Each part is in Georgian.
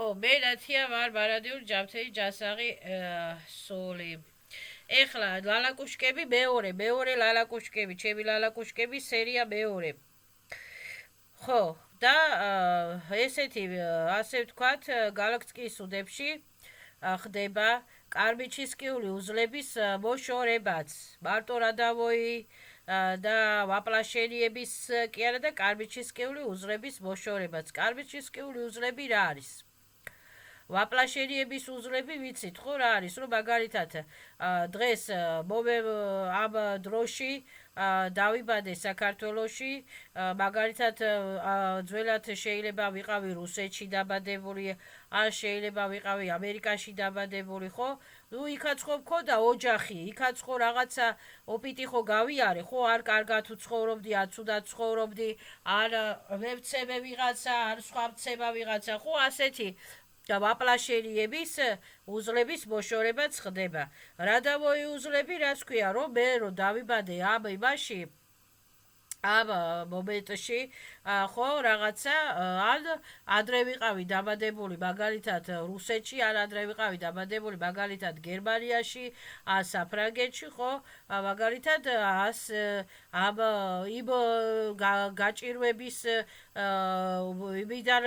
ხო, მე ნათია ვარ ბარადიურ ჯამთელი ჯასაღი სული. ეხლა ლალაკუშკები მეორე ლალაკუშკები, ჩემი ლალაკუშკები სერია მეორე. ხო, და ესეთი ასე ვთქვათ, გალაქტიკის უდებში ხდება კარბიჩისკიული უზლების მოშორებაც. მარტო რადავოი და ვაპლაშერიების კი არა და კარბიჩისკიული უზლების მოშორებაც. კარბიჩისკიული უზლები რა არის? ვაპლაშერიების უზლები ვიცით ხო რა არის, რომ მაგალითად დღეს ამ დროში დავიბადე საქართველოში, მაგალითად ძველად შეიძლება ვიყავი რუსეთში დაბადებული, ან შეიძლება ვიყავი ამერიკაში დაბადებული, ხო? ნუ იქაც ხო მქონდა ოჯახი, იქაც ხო რაღაცა ოპიტი ხო გავიარე, ხო არ კარგად უცხოვრობდი, ან ცუდად ცხოვრობდი, ან მევცემე ვიღაცა, ან სხვა მცემა ვიღაცა, ხო ასეთი და ვაპლაშერიების უზლების მოშორებაც ხდება. რადავოი უზლები რაც ქვია, რომ მე რომ დავიბადე ამ იმაში ამ მომენტში ხო რაღაცა ან ადრე ვიყავი დაბადებული მაგალითად რუსეთში, ან ადრე ვიყავი დაბადებული მაგალითად გერმანიაში, ან საფრანგეთში, ხო მაგალითად ამ იმ გაჭირვების იმიდან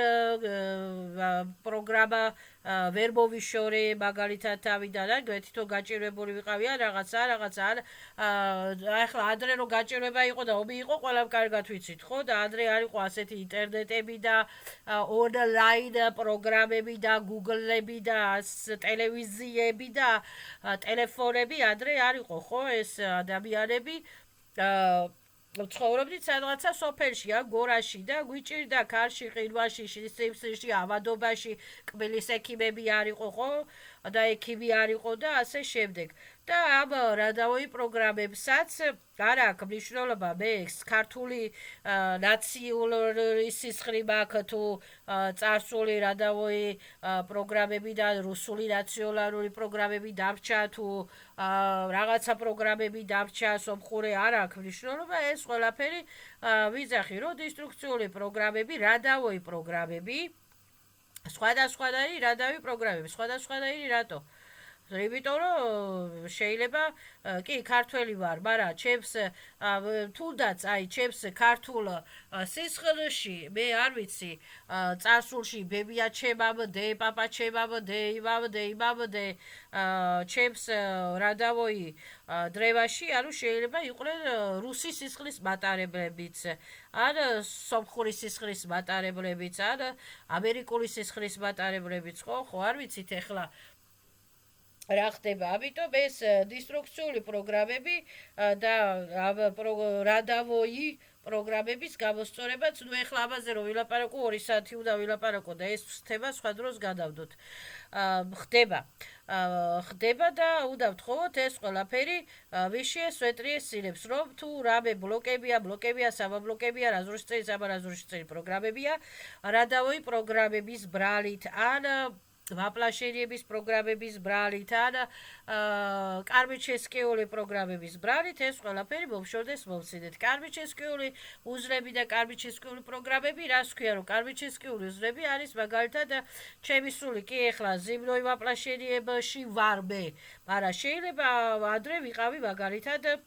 პროგრამა ვერ მოვიშორე მაგალითად თავიდან, ან თვითონ გაჭირვებული ვიყავი ან რაღაცა ახლა ადრე რომ გაჭირვება იყო და ომი იყო ყველამ კარგად ვიცით, ხო და ადრე არ იყო ასეთი ინტერნეტები და ონლაინ პროგრამები და გუგლები და ტელევიზიები და ტელეფონები ადრე არ იყო, ხო ეს ადამიანები ცხოვრობდით სადღაცა სოფელში, გორაში და გვიჭირდა ქარში, ყინვაში, სიმსიში, ავადობაში, კბილის ექიმები არ იყო, ხო? და ექიმი არ იყო და ასე შემდეგ. და ამ რადავოი პროგრამებსაც არ აქვს მნიშვნელობა მე ქართული ნაციული სისხლი მაქვს თუ წარსული რადავოი პროგრამები და რუსული ნაციონალური პროგრამები დამრჩა თუ რაღაცა პროგრამები დამრჩა სომხური არ აქვს მნიშვნელობა ეს ყველაფერი ვიძახი რომ დისტრუქციული პროგრამები რადავოი პროგრამები სხვადასხვანაირი რადავი პროგრამები სხვადასხვანაირი რატო იმიტომ რომ შეიძლება კი ქართველი ვარ, მაგრამ ჩემს თუნდაც ჩემს ქართულ სისხლში მე არ ვიცი წარსულში ბებია ჩემამდე, პაპა ჩემამდე, იმამდე ჩემს რადავოი დრევაში, ანუ შეიძლება იყვნენ რუსი სისხლის მატარებლებიც, ან სომხური სისხლის მატარებლებიც, ან ამერიკული სისხლის მატარებლებიც, ხო არ ვიცით ეხლა რა ხდება, ამიტომ ეს დისტრუქციული პროგრამები და რადავოი პროგრამების გამოსწორებაც, ნუ ეხლა ამაზე რომ ვილაპარაკო 2 საათი უნდა ვილაპარაკო და ეს თემა სხვა დროს გადავდოთ. ხდება და უნდა ვთხოვოთ ეს ყველაფერი ვიშიეს ვეტრიესილებს, რომ თუ რამე ბლოკებია, სამაბლოკებია, რაზრუშწელი პროგრამებია, რადავოი პროგრამების ბრალით, ან ვაპლაშერიების პროგრამების ბრალით, ან კარბიჩესკიული პროგრამების ბრალით ეს ყველაფერი მომშორდეს მომციდეთ. კარბიჩესკიული უზლები და კარბიჩესკიული პროგრამები რას ქვია, რომ კარბიჩესკიული უზლები არის მაგალითად ჩემი სული კი ეხლა ზიმნოი ვაპლაშერიებაში ვარ მე, მაგრამ შეიძლება ადრე ვიყავი მაგალითად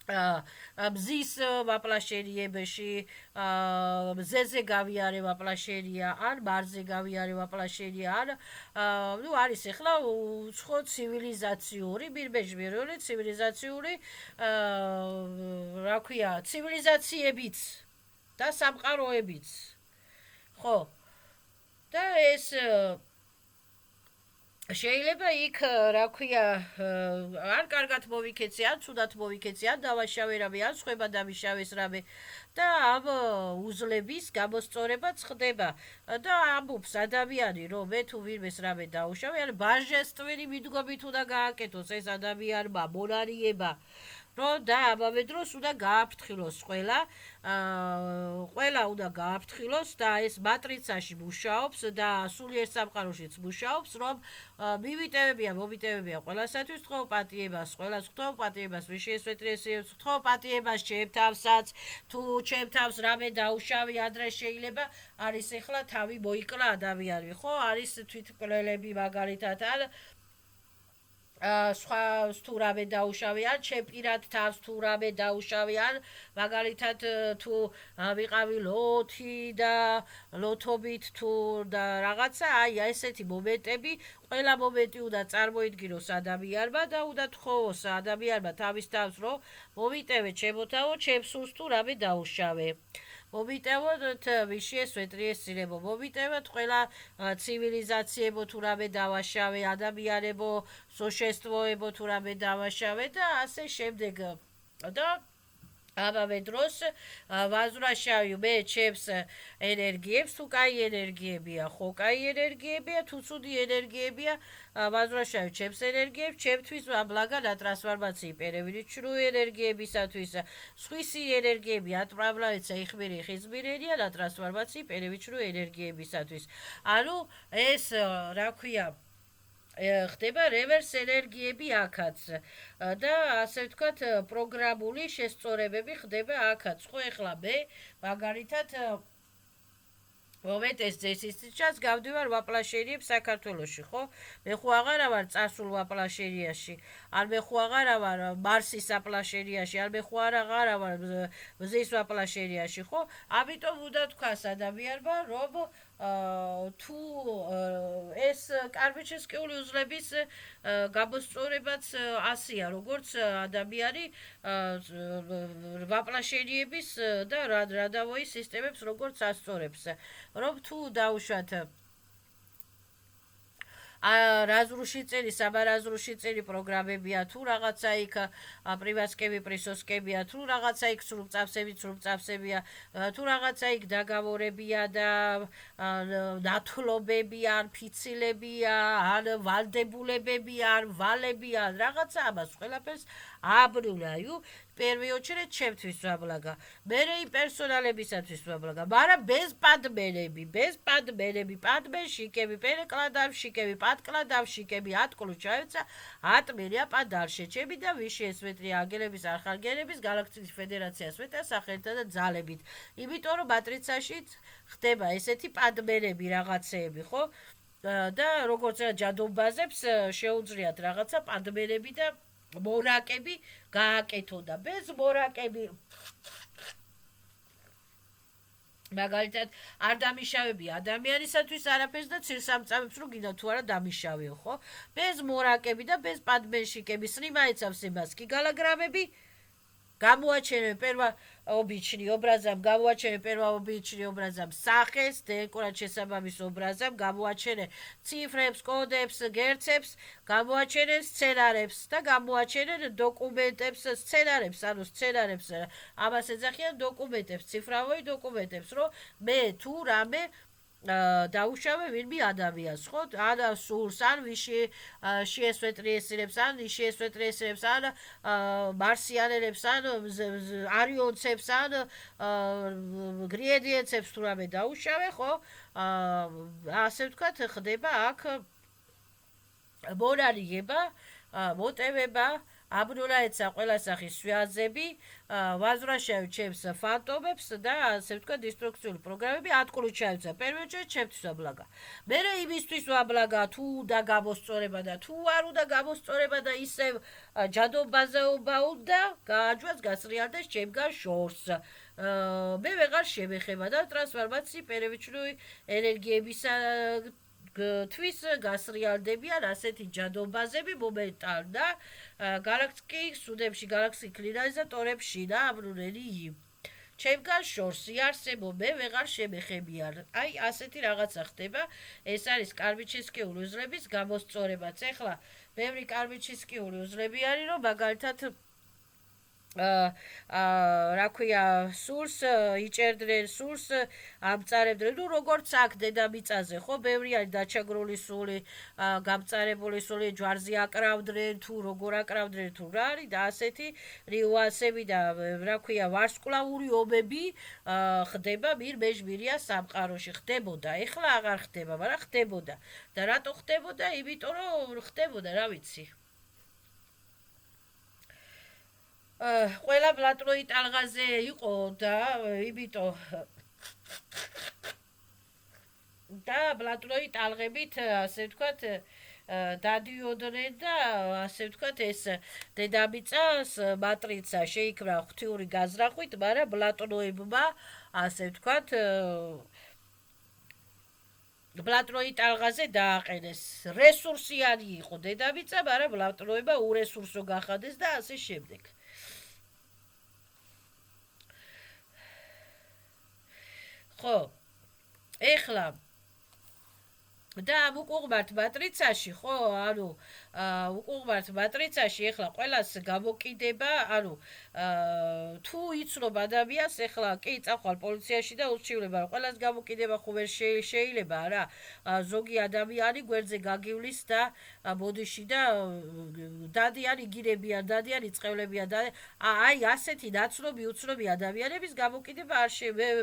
მზის ვაპლაშერიებაში, მზეზე გავიარე ვაპლაშერია, ან მარზე გავიარე ვაპლაშერია, ან ნუ არის ეხლა უცხო ცივილიზაციური, ბირბეჟბირული ცივილიზაციური რა ქვია, ცივილიზაციებიც და სამყაროებიც. ხო. და ეს შეიძლება იქ რა ქვია არ კარგად მოვიქეცე, ან ცუდად მოვიქეცე, ან დავაშავე რამე, ან სხვება დამიშავეს რამე და ამ უზლების გამოსწორებაც ხდება და ამბობს ადამიანი რომ მე თუ ვინმეს რამე დაუშავე, ან ბაჟესტვენი მიდგომით უნდა გააკეთოს ეს ადამიანმა მონარიება რომ და ამავე დროს უნდა გააფრთხილოს ყველა უნდა გააფრთხილოს და ეს მატრიცაში მუშაობს და სულიერ სამყაროშიც მუშაობს, რომ მომიტევებია ყველასათვის ვთხოვ პატიებას, ყველას ვთხოვ პატიებას, ვიშიეს ვეტრიესილებს ვთხოვ პატიებას ჩემ თავსაც, თუ ჩემ თავს რამე დაუშავი ადრე შეიძლება არის ეხლა თავი მოიკლა ადამიანი ხო არის თვითმკვლელები მაგალითად ან სხვა თუ რამე დაუშავიან, ჩემ პირად თავს თუ რამე დაუშავიან, მაგალითად თუ ვიყავი ლოთი და ლოთობით თუ და რაღაცა, აი ესეთი მომენტები, ყველა მომენტი უნდა წარმოიდგინოს ადამიანმა და უნდა თხოვოს ადამიანმა თავის თავს, რომ მომიტევე ჩემოთავო, ჩემ სულს თუ რამე დაუშავე. მომიტევოთ ვიშიეს ვეტრიესირებო, მომიტევოთ ყველა ცივილიზაციებო თუ რამე დავაშავე, ადამიანებო, სოშესტვოებო თუ რამე დავაშავე და ასე შემდეგ. და ამავე დროს ვაზრაშავი მე ჩემს ენერგიებს, თუ კაი ენერგიებია, ხო კაი ენერგიებია, თუ ცუდი ენერგიებია, ვაზრაშავი ჩემს ენერგიებს, ჩემთვის აბლაგა და ტრანსფორმაცია პერევიჩრუ ენერგიებისათვის, სხვისი ენერგიები ატმავლაეცა იხმირი ხიზმირენია და ტრანსფორმაცია პერევიჩრუ ენერგიებისათვის. ანუ ეს რა ქვია ხდება რევერს ენერგიები აქაც და ასე ვთქვათ პროგრამული შესწორებები ხდება აქაც. ხო ეხლა მე მაგალითად მომენტ ეს წესისჩას გავდივარ ვაპლაშერიებ საქართველოში, ხო? მე ხო აღარა ვარ წარსულ ვაპლაშერიაში, არ მე ხო აღარა ვარ მარსის აპლაშერიაში, არ მე ხო აღარა ვარ მზის ვაპლაშერიაში, ხო? ამიტომ უნდა თქვას ადამიანმა, რომ თუ ეს კარბიჩესკიული უძლების გამოსწორებაც ასია, როგორც ადამიანი ვაპლაშერიების და რადავოის სისტემებს როგორც ასწორებს. რომ თუ დაუშვათ რაზრუში წელი, საბარაზრუში წელი პროგრამებია, თუ რაღაცა იქ პრივასკები, პრისოსკებია, თუ რაღაცა იქ სრულწაფსებია, თუ რაღაცა იქ დაგավորებია და ნათლობებია, ან ფიცილებია, ან ვალდებულებებია, ან ვალებია, რაღაცა ამას ყველაფერს აბრუნაიუ პირველი ოჩერეთ ჩემთვის ვაბლაგა. მერე იმ პერსონალებისათვის ვაბლაგა, მაგრამ без падმენები, падმენ შიკები, პერეკლადავ შიკები, პატკლადავ შიკები, ატკლუ ჩაეცა, ატმერია პადარშე, ჩემი და ვიში ესვეტრი აგელების არხანგელების გალაქტიკის ფედერაციას ვეტა სახელთა და ძალებით. იმიტომ რომ მატრიცაში ხდება ესეთი падმენები რაღაცეები, ხო? და როგორც ჯადობაზებს შეუძლიათ რაღაცა падმენები და მორაკები გააკეთო და без მორაკები მაგალითად არ დამიშავებია ადამიანისათვის არაფერს და ცირსამწამებს რო გინდა თუ არა დამიშავიო, ხო? без მორაკები და без падმენშიკები სრიმაიცავს იმას კი გალაგრამები გამოაჩენე პერვა ობიჩნი ობრაზამ, გამოაჩენე პერვა ობიჩნი ობრაზამ სახეს, დეკორატ შესაბამის ობრაზამ, გამოაჩენე ციფრებს, კოდებს, გერცებს, გამოაჩენე სცენარებს და გამოაჩენე დოკუმენტებს, სცენარებს, ანუ სცენარებს ამას ეძახიან დოკუმენტებს, ციფრავი დოკუმენტებს, რომ მე თუ რამე დაუშავე ვინმე ადამიანს, ხო? ან სულს, ან ვიში შეესვეტრიესირებს, ან შეესვეტრიესირებს, ან მარსიანელებს, ან არიონცებს, ან გრიედიენცებს თუ რამე დაუშავე, ხო? ასე ვთქვათ, ხდება აქ მონარიგება, მოტევება, აბრუნაეცა ყველა სახის სვიაზები, ვაზრაშავი ჩემს ფანტომებს და ასე ვთქვათ დისტრუქციული პროგრამები ატყლუ ჩაეცა. პირველ რიგში ჩემთვის აბლაგა. მერე იმისთვის ვაბლაგა თუ და გამოსწორება და თუ არ უნდა გამოსწორება და ისევ ჯადობაზეობა უნდა გააჯვას გასრიალდეს ჩემგან შორს. მე ვეღარ შემეხება და ტრანსფორმაცია პერევიჩრუი ენერგიებისა თვის გასრიალდებიან ასეთი ჯადობაზები მომენტალ და გალაქტიკის უდებში გალაქტიკის კლინიზატორებში და აბრუნელი იმ ჩემგან შორს იარსებო მე ვეღარ შემეხებიან. აი ასეთი რაღაცა ხდება. ეს არის კარბიჩესკიული უძლების გამოსწორებაც. ეხლა ბევრი კარბიჩესკიული უძლები არის, რომ მაგალითად რა ქვია სულს იჭერდნენ, სულს ამწარებდნენ, ну როგორც აქ დედამიწაზე, ხო, ბევრი არის დაჩაგრული სული, გამწარებული სული, ჯვარზე აკრავდნენ, თუ როგორ აკრავდნენ, თუ რა არის და ასეთი რიუასები და რა ქვია ვარსკვლავური ომები ხდება მირ მეჟმირია სამყაროში. ხდებოდა, ეხლა აღარ ხდება, მაგრამ ხდებოდა. და რატო ხდებოდა? იმიტომ რომ ხდებოდა, რა ვიცი. ყველა ბლატროი ტალღაზე იყო და იმიტომ და ბლატროი ტალღებით ასე ვთქვათ დადიოდნენ და ასე ვთქვათ ეს დედამიწას მატრიცა შეიქმნა ღვთიური გაზრახვით, მაგრამ ბლატროებმა ასე ვთქვათ ბლატროი ტალღაზე დააყენეს. რესურსიანი იყო დედამიწა, მაგრამ ბლატროებმა ურესურსო გახადეს და ასე შემდეგ. ხო, ეხლა და ვუყურებთ მატრიცაში, ხო, ანუ ვუყურებთ მატრიცაში, ეხლა ყველას გამოკიდება, ანუ თუ იცნობ ადამიანს, ეხლა კი წახვალ პოლიციაში და ურჩივლება, რომ ყველას გამოკიდება ხო ვერ შეიძლება რა. ზოგი ადამიანი გვერდზე გაგივლის და ბოდიში და დადიან იგირებიან, დადიან იწყებლებიან და აი ასეთი ნაცნობი უცნობი ადამიანების გამოკიდება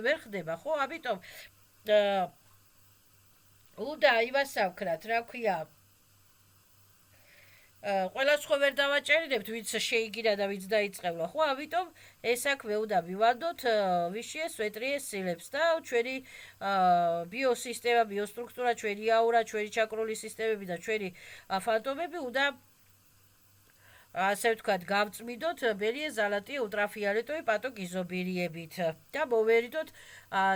ვერ ხდება, ხო? ამიტომ უნდა იმას ავქრათ, რა ქვია, ყველას ხო ვერ დავაჭერინებთ, ვინც შეიგირა და ვინც დაიწყებლა, ხო? ამიტომ ეს საქმე უნდა მივანდოთ ვიშიეს, ვეტრიეს სილებს და ჩვენი ბიოსისტემა, ბიოსტრუქტურა, ჩვენი აურა, ჩვენი ჩაკრული სისტემები და ჩვენი ფანტომები უნდა ასე ვთქვათ, გავწმიდოთ ბერიე ზალატი ულტრაფიოლეტოვი პატოგიზობირიებით და მოვერიდოთ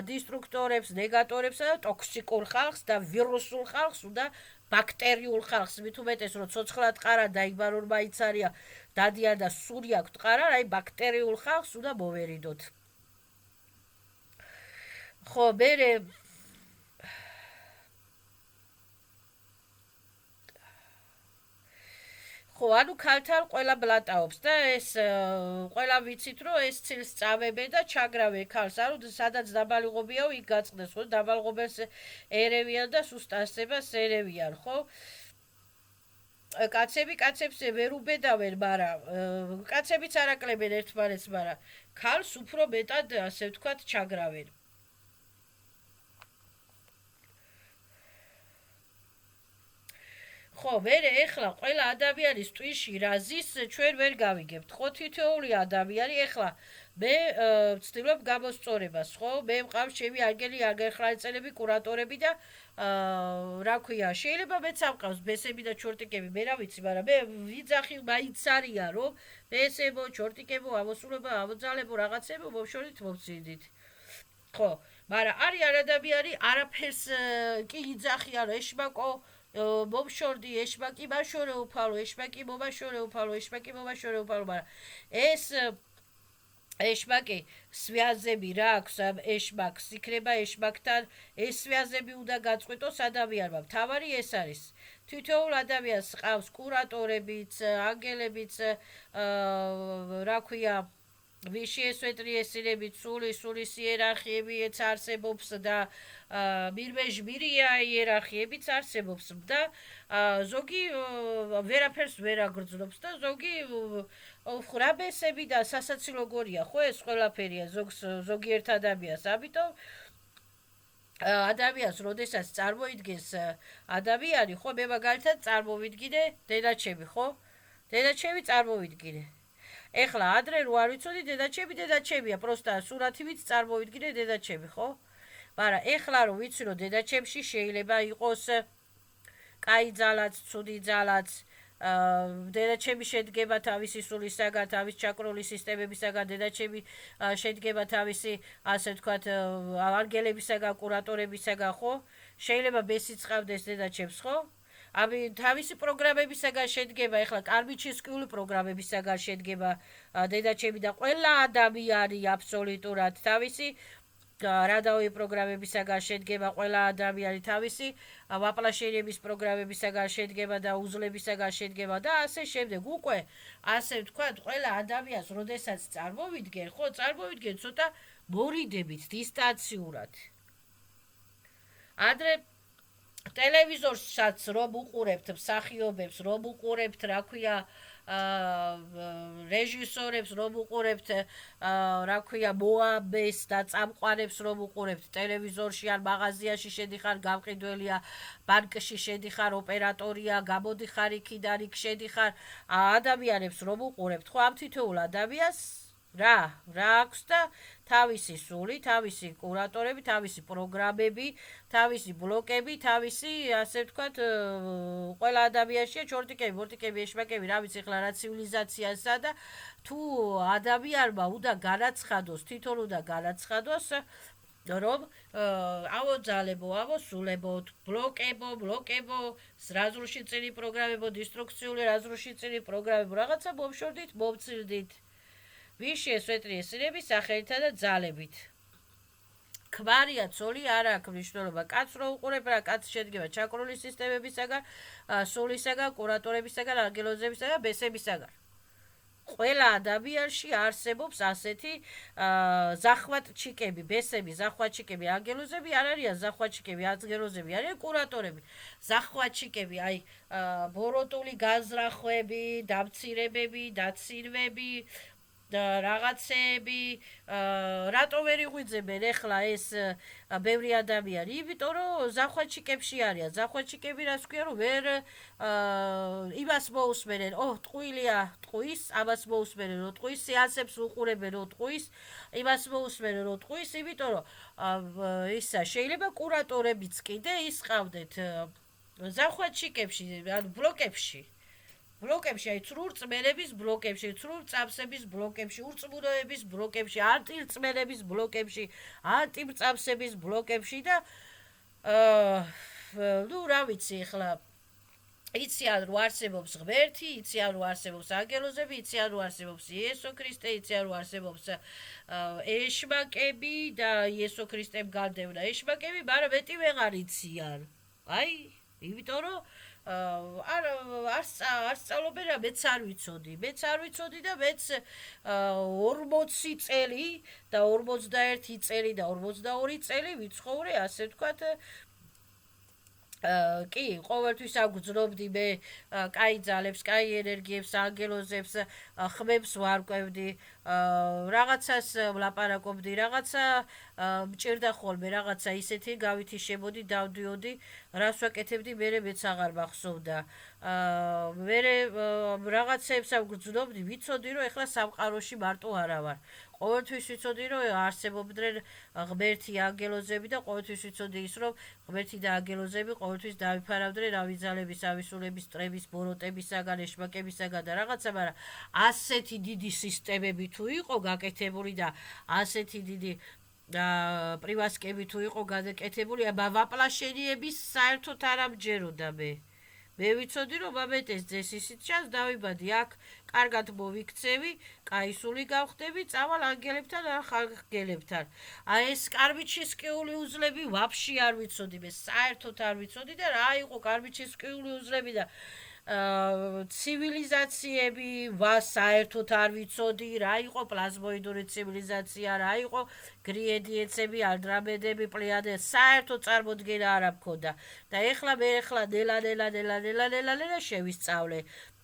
დისტრუქტორებს, ნეგატორებს და ტოქსიკურ ხალხს და ვირუსულ ხალხს უნდა ბაქტერიულ ხალხს, მით უმეტეს რომ ცოცხლად ყარა და იქ ბარორ მაინც არის დადიან და სული აქვს ყარა, აი ბაქტერიულ ხალხს უნდა მოვერიდოთ. ხო, მერე ხო, ანუ ქალთან ყველა ბლატაობს და ეს ყველა ვიცით რომ ეს ცილს წავებენ და ჩაგრავენ ქალს, ანუ სადაც დაბალიღობიაო იქ გაწყდეს, ხო? დაბალღობელს ერევიან და სუსტასებას ერევიან, ხო? კაცები კაცებს ვერ უბედავენ, მაგრამ კაცებიც არაკლებენ ერთმანეთს, მაგრამ ქალს უფრო მეტად ასე ვთქვათ ჩაგრავენ. ხო, მერე ეხლა ყველა ადამიანის ტვინში რა ზის ჩვენ ვერ გავიგებთ, ხო? თითოეული ადამიანი ეხლა მე ვცდილობ გამოსწორებას, ხო? მე მყავს ჩემი ანგელი აგერხრალწელები, კურატორები და რა ქვია, შეიძლება მეც ამყავს ბესები და ჩორტიკები, მე რა ვიცი, მაგრამ მე ვიძახი მაინც არიან, რომ ბესებო, ჩორტიკებო, ამოსულებო, ამოძალებო, რაღაცებო მოვშორით მოვციდით. ხო, მაგრამ არიან ადამიანი არაფერს კი იძახიან, რომ ეშმაკო მომშორდი, ეშმაკი მაშორე უფალო, ეშმაკი მომაშორე უფალო, ეშმაკი მომაშორე უფალო, მაგრამ ეს ეშმაკი სვიაზები რა აქვს ამ ეშმაკს, იქნება ეშმაკთან ეს სვიაზები უნდა გაწყვიტოს ადამიანმა. მთავარი ეს არის. თითოეულ ადამიანს ყავს კურატორებიც, ანგელებიც, რა ქვია, ვიშიეს ვეტრიესილებით, სულის იერარქიები არსებობს და მირმეჟმირია იერარქიებიც არსებობს და ზოგი ვერაფერს ვერ აგრძნობს და ზოგი ხრაბესები და სასაცილო გორია, ხო ეს ყველაფერია ზოგიერთ ადამიანს, ამიტომ ადამიანს როდესაც წარმოიდგენს ადამიანი, ხო მე მაგალითად წარმოვიდგინე დედაჩემი, ხო? დედაჩემი წარმოვიდგინე. ეხლა ადრე რო არ ვიცოდი დედაჩემია, პროსტა სურათივით წარმოვიდგინე დედაჩემი, ხო? მაგრამ ეხლა რო ვიცი რომ დედაჩემში შეიძლება იყოს კაი ძალაც, ცუდი ძალაც, დედაჩემი შედგება თავისი სულისაგან, თავის ჩაკრული სისტემებისაგან, დედაჩემი შედგება თავისი, ასე ვთქვათ, ანგელებისაგან, კურატორებისაგან, ხო? შეიძლება ბესიც ყავდეს დედაჩემს, ხო? ამი თავისი პროგრამებისაგან შედგება, ეხლა კარმიჩისკიული პროგრამებისაგან შედგება დედაჩემი და ყველა ადამიანი აბსოლუტურად თავისი რადაოი პროგრამებისაგან შედგება, ყველა ადამიანი თავისი ვაპლაშენების პროგრამებისაგან შედგება და უზლებისაგან შედგება და ასე შემდეგ. უკვე ასე ვთქვათ, ყველა ადამიანს როდესაც წარმოვიდგენ, ხო, წარმოვიდგენ ცოტა მორიდებით, დისტანციურად. ადრე ტელევიზორსაც რომ უყურებთ მსახიობებს, რომ უყურებთ, რა ქვია, რეჟისორებს რომ უყურებთ რა ქვია მოამბეს და წამყვანებს რომ უყურებთ ტელევიზორში ან მაღაზიაში შედიხარ გამყიდველია ბანკში შედიხარ ოპერატორია გამოდიხარ იქიდან იქ შედიხარ ადამიანებს რომ უყურებთ ხო ამ თითოეულ ადამიანს რა აქვს და თავისი სული, თავისი კურატორები, თავისი პროგრამები, თავისი ბლოკები, თავისი, ასე ვთქვათ, ყველა ადამიანშია ჩორტიკები, ბორტიკები, ეშმაკები, რა ვიცი ახლა რა ცივილიზაციასა და თუ ადამიანმა უნდა განაცხადოს, თვითონ უნდა განაცხადოს რომ ავო ძალებო, ავო სულებო, ბლოკებო, რაზრუში წილი პროგრამებო, დისტრუქციული რაზრუში წილი პროგრამებო, რაღაცა მომშორდით, მომცირდით. ვის შეესვეტრი ესირების სახელითა და ძალებით. ქმარია ცოლი არ აქვს მნიშვნელობა. კაცს რო უყურებ რა კაცი შედგება ჩაკრული სისტემებისაგან, სულისაგან, კურატორებისაგან, ანგელოზებისაგან, ბესებისაგან. ყველა ადამიანში არსებობს ასეთი ზახვატჩიკები, ბესები, ზახვატჩიკები, ანგელოზები არ არიან ზახვატჩიკები, ანგელოზები არიან კურატორები. ზახვატჩიკები, აი ბოროტული განზრახვები, დამცირებები, დაცინვები და რაღაცეები რატო ვერ იღვიძებენ ეხლა ეს ბევრი ადამიანი იმიტომ რომ ზახვაჩიკებში არიან ზახვაჩიკები რას ქვია რომ ვერ იმას მოусმენენ ტყუილია ტყუის ამას მოусმენენ რომ ტყუის სეანსებს უყურებენ რომ ტყუის იმას მოусმენენ რომ ტყუის იმიტომ რომ ისა შეიძლება კურატორებიც კიდე ისყავდეთ ზახვაჩიკებში ანუ ბლოკებში ბლოკებში, ცრუ რწმენების ბლოკებში, ცრუ წამსების ბლოკებში, ურწმუნოების ბლოკებში, ანტირწმენების ბლოკებში, ანტიმწამსების ბლოკებში და ნუ რა ვიცი ახლა იციან რომ არსებობს ღმერთი, იციან რომ არსებობს ანგელოზები, იციან რომ არსებობს იესო ქრისტე, იციან რომ არსებობს ეშმაკები და იესო ქრისტემ განდევნა ეშმაკები, მაგრამ მეტი ვეღარ იციან. აი, იმიტომ რომ არ სწავლობენ რა მეც არ ვიცოდი და მეც 40 წელი და 41 წელი და 42 წელი ვიცხოვრე ასე ვთქვათ კი, ყოველთვის აგრძნობდი მე კაი ძალებს, კაი ენერგიებს, ანგელოზებს, ხმებს ვარკვევდი, რაღაცას ვლაპარაკობდი, რაღაცა მჭირდა ხოლმე, რაღაცა ისეთი გავითიშებოდი, დავდიოდი, რას ვაკეთებდი, მერე მეც აღარ მახსოვდა. მერე რაღაცებს აგრძნობდი, ვიცოდი, რომ ეხლა სამყაროში მარტო არა ვარ. ყოველთვის ვიცოდი, რომ არსებობდნენ ღმერთი, ანგელოზები და ყოველთვის ვიცოდი ის, რომ ღმერთი და ანგელოზები ყოველთვის დავიფარავდნენ რავი ძალების, ავისულების, ტრების, ბოროტებისაგან, ეშმაკებისაგან და რაღაცა, მაგრამ ასეთი დიდი სისტემები თუ იყო გაკეთებული და ასეთი დიდი პრივასკები თუ იყო გადაკეთებული, აბა ვაპლაშენიების საერთოდ არ ამჯეროდა მე. მე ვიცოდი რომ მომენტეს ძეს ისიც ჩანს დავიბადი აქ კარგად მოვიქცევი, კაისული გავხდები, წავალ ანგელებთან და ხალხგელებთან. აი ეს კარბიჩისკიული უძლები ვაფშე არ ვიცოდი, მე საერთოდ არ ვიცოდი და რა იყო კარბიჩისკიული უძლები და ცივილიზაციები საერთოდ არ ვიცოდი, რა იყო პლაზმოიდური ცივილიზაცია, რა იყო გრიედიეცები, ანდრომედები, პლეიადები, საერთოდ წარმოდგენა არ მქონდა. და ეხლა ნელა შევისწავლე.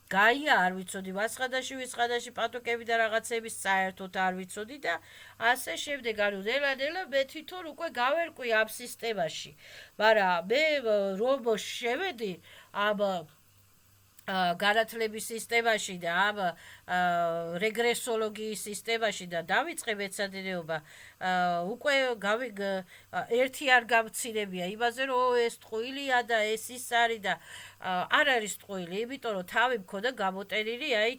გაია არ ვიცოდი, ვისხადაში პატოკები და რაღაცების საერთოდ არ ვიცოდი და ასე შემდეგ, ანუ ნელა მე თვითონ უკვე გავერკვი ამ სისტემაში. მაგრამ მე რომ შევედი ამ განათლების სისტემაში და ამ რეგრესოლოგიის სისტემაში და დავიწყე მეცადინეობა უკვე ერთი არ გამცირებია იმაზე რომ ეს ტყუილია და ეს ის არის და არ არის ტყუილი, იმიტომ რომ თავი მქონდა გამოტენილი აი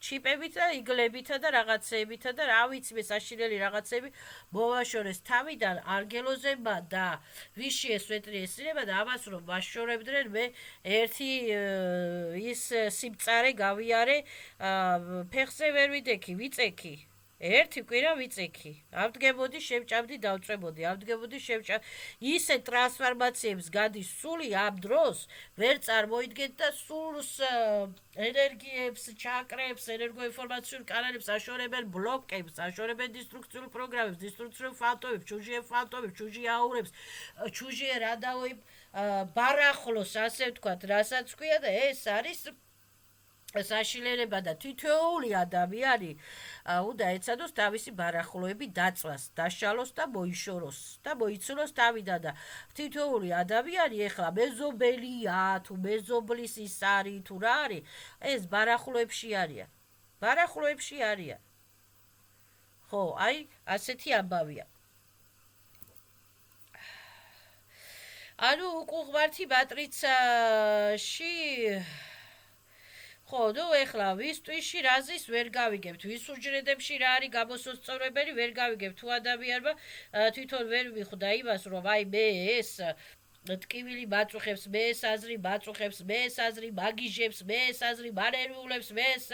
ჩიპებით და იგლებითა და რაღაცეებითა და რა ვიცი მე საშინელი რაღაცები მოვაშორეს თავიდან ანგელოზებმა და ვიში ეს ვეტრი ესრება და ამას რომ ვაშორებდნენ მე ერთი ის სიმწარე გავიარე ფეხზე ვერ ვიდექი ვიწექი ერთი კვირა ვიწექი ავდგებოდი შევჭამდი დავწვებოდი ავდგებოდი ისე ტრანსფორმაციებს გადის სული ამ დროს ვერ წარმოიდგენთ და სულს ენერგიებს ჩაკრებს ენერგოინფორმაციულ კანალებს აშორებენ ბლოკებს აშორებენ დისტრუქციულ პროგრამებს დისტრუქციულ ფანტომებს ჩუჟი აურებს ჩუჟი რადაოი ბარახლოს ასე ვთქვათ რასაც ქვია და ეს არის საშილერება და თითოეული ადამიანი უნდა ეცადოს თავისი ბარახლოები დაწვას, დაშალოს და მოიშოროს და მოიცნოს თავიდან და თითოეული ადამიანი ეხლა მეზობელია თუ მეზობლის ის არის თუ რა არის, ეს ბარახლოებში არიან. ბარახლოებში არიან. ხო, აი, ასეთი ამბავია. ანუ უყუღმართი მატრიცაში ხო, ნუ ეხლა ვის ტვიში რაზის ვერ გავიგებთ, ვის უჯრედებში რა არის გამოსწორებელი ვერ გავიგებთ, თუ ადამიანმა თვითონ ვერ მიხვდა იმას, რომ აი მე ეს ტკივილი მაწუხებს, მე ეს აზრი მაწუხებს, მე ეს აზრი მაგიჟებს, მე ეს აზრი მანერვიულებს, მე ეს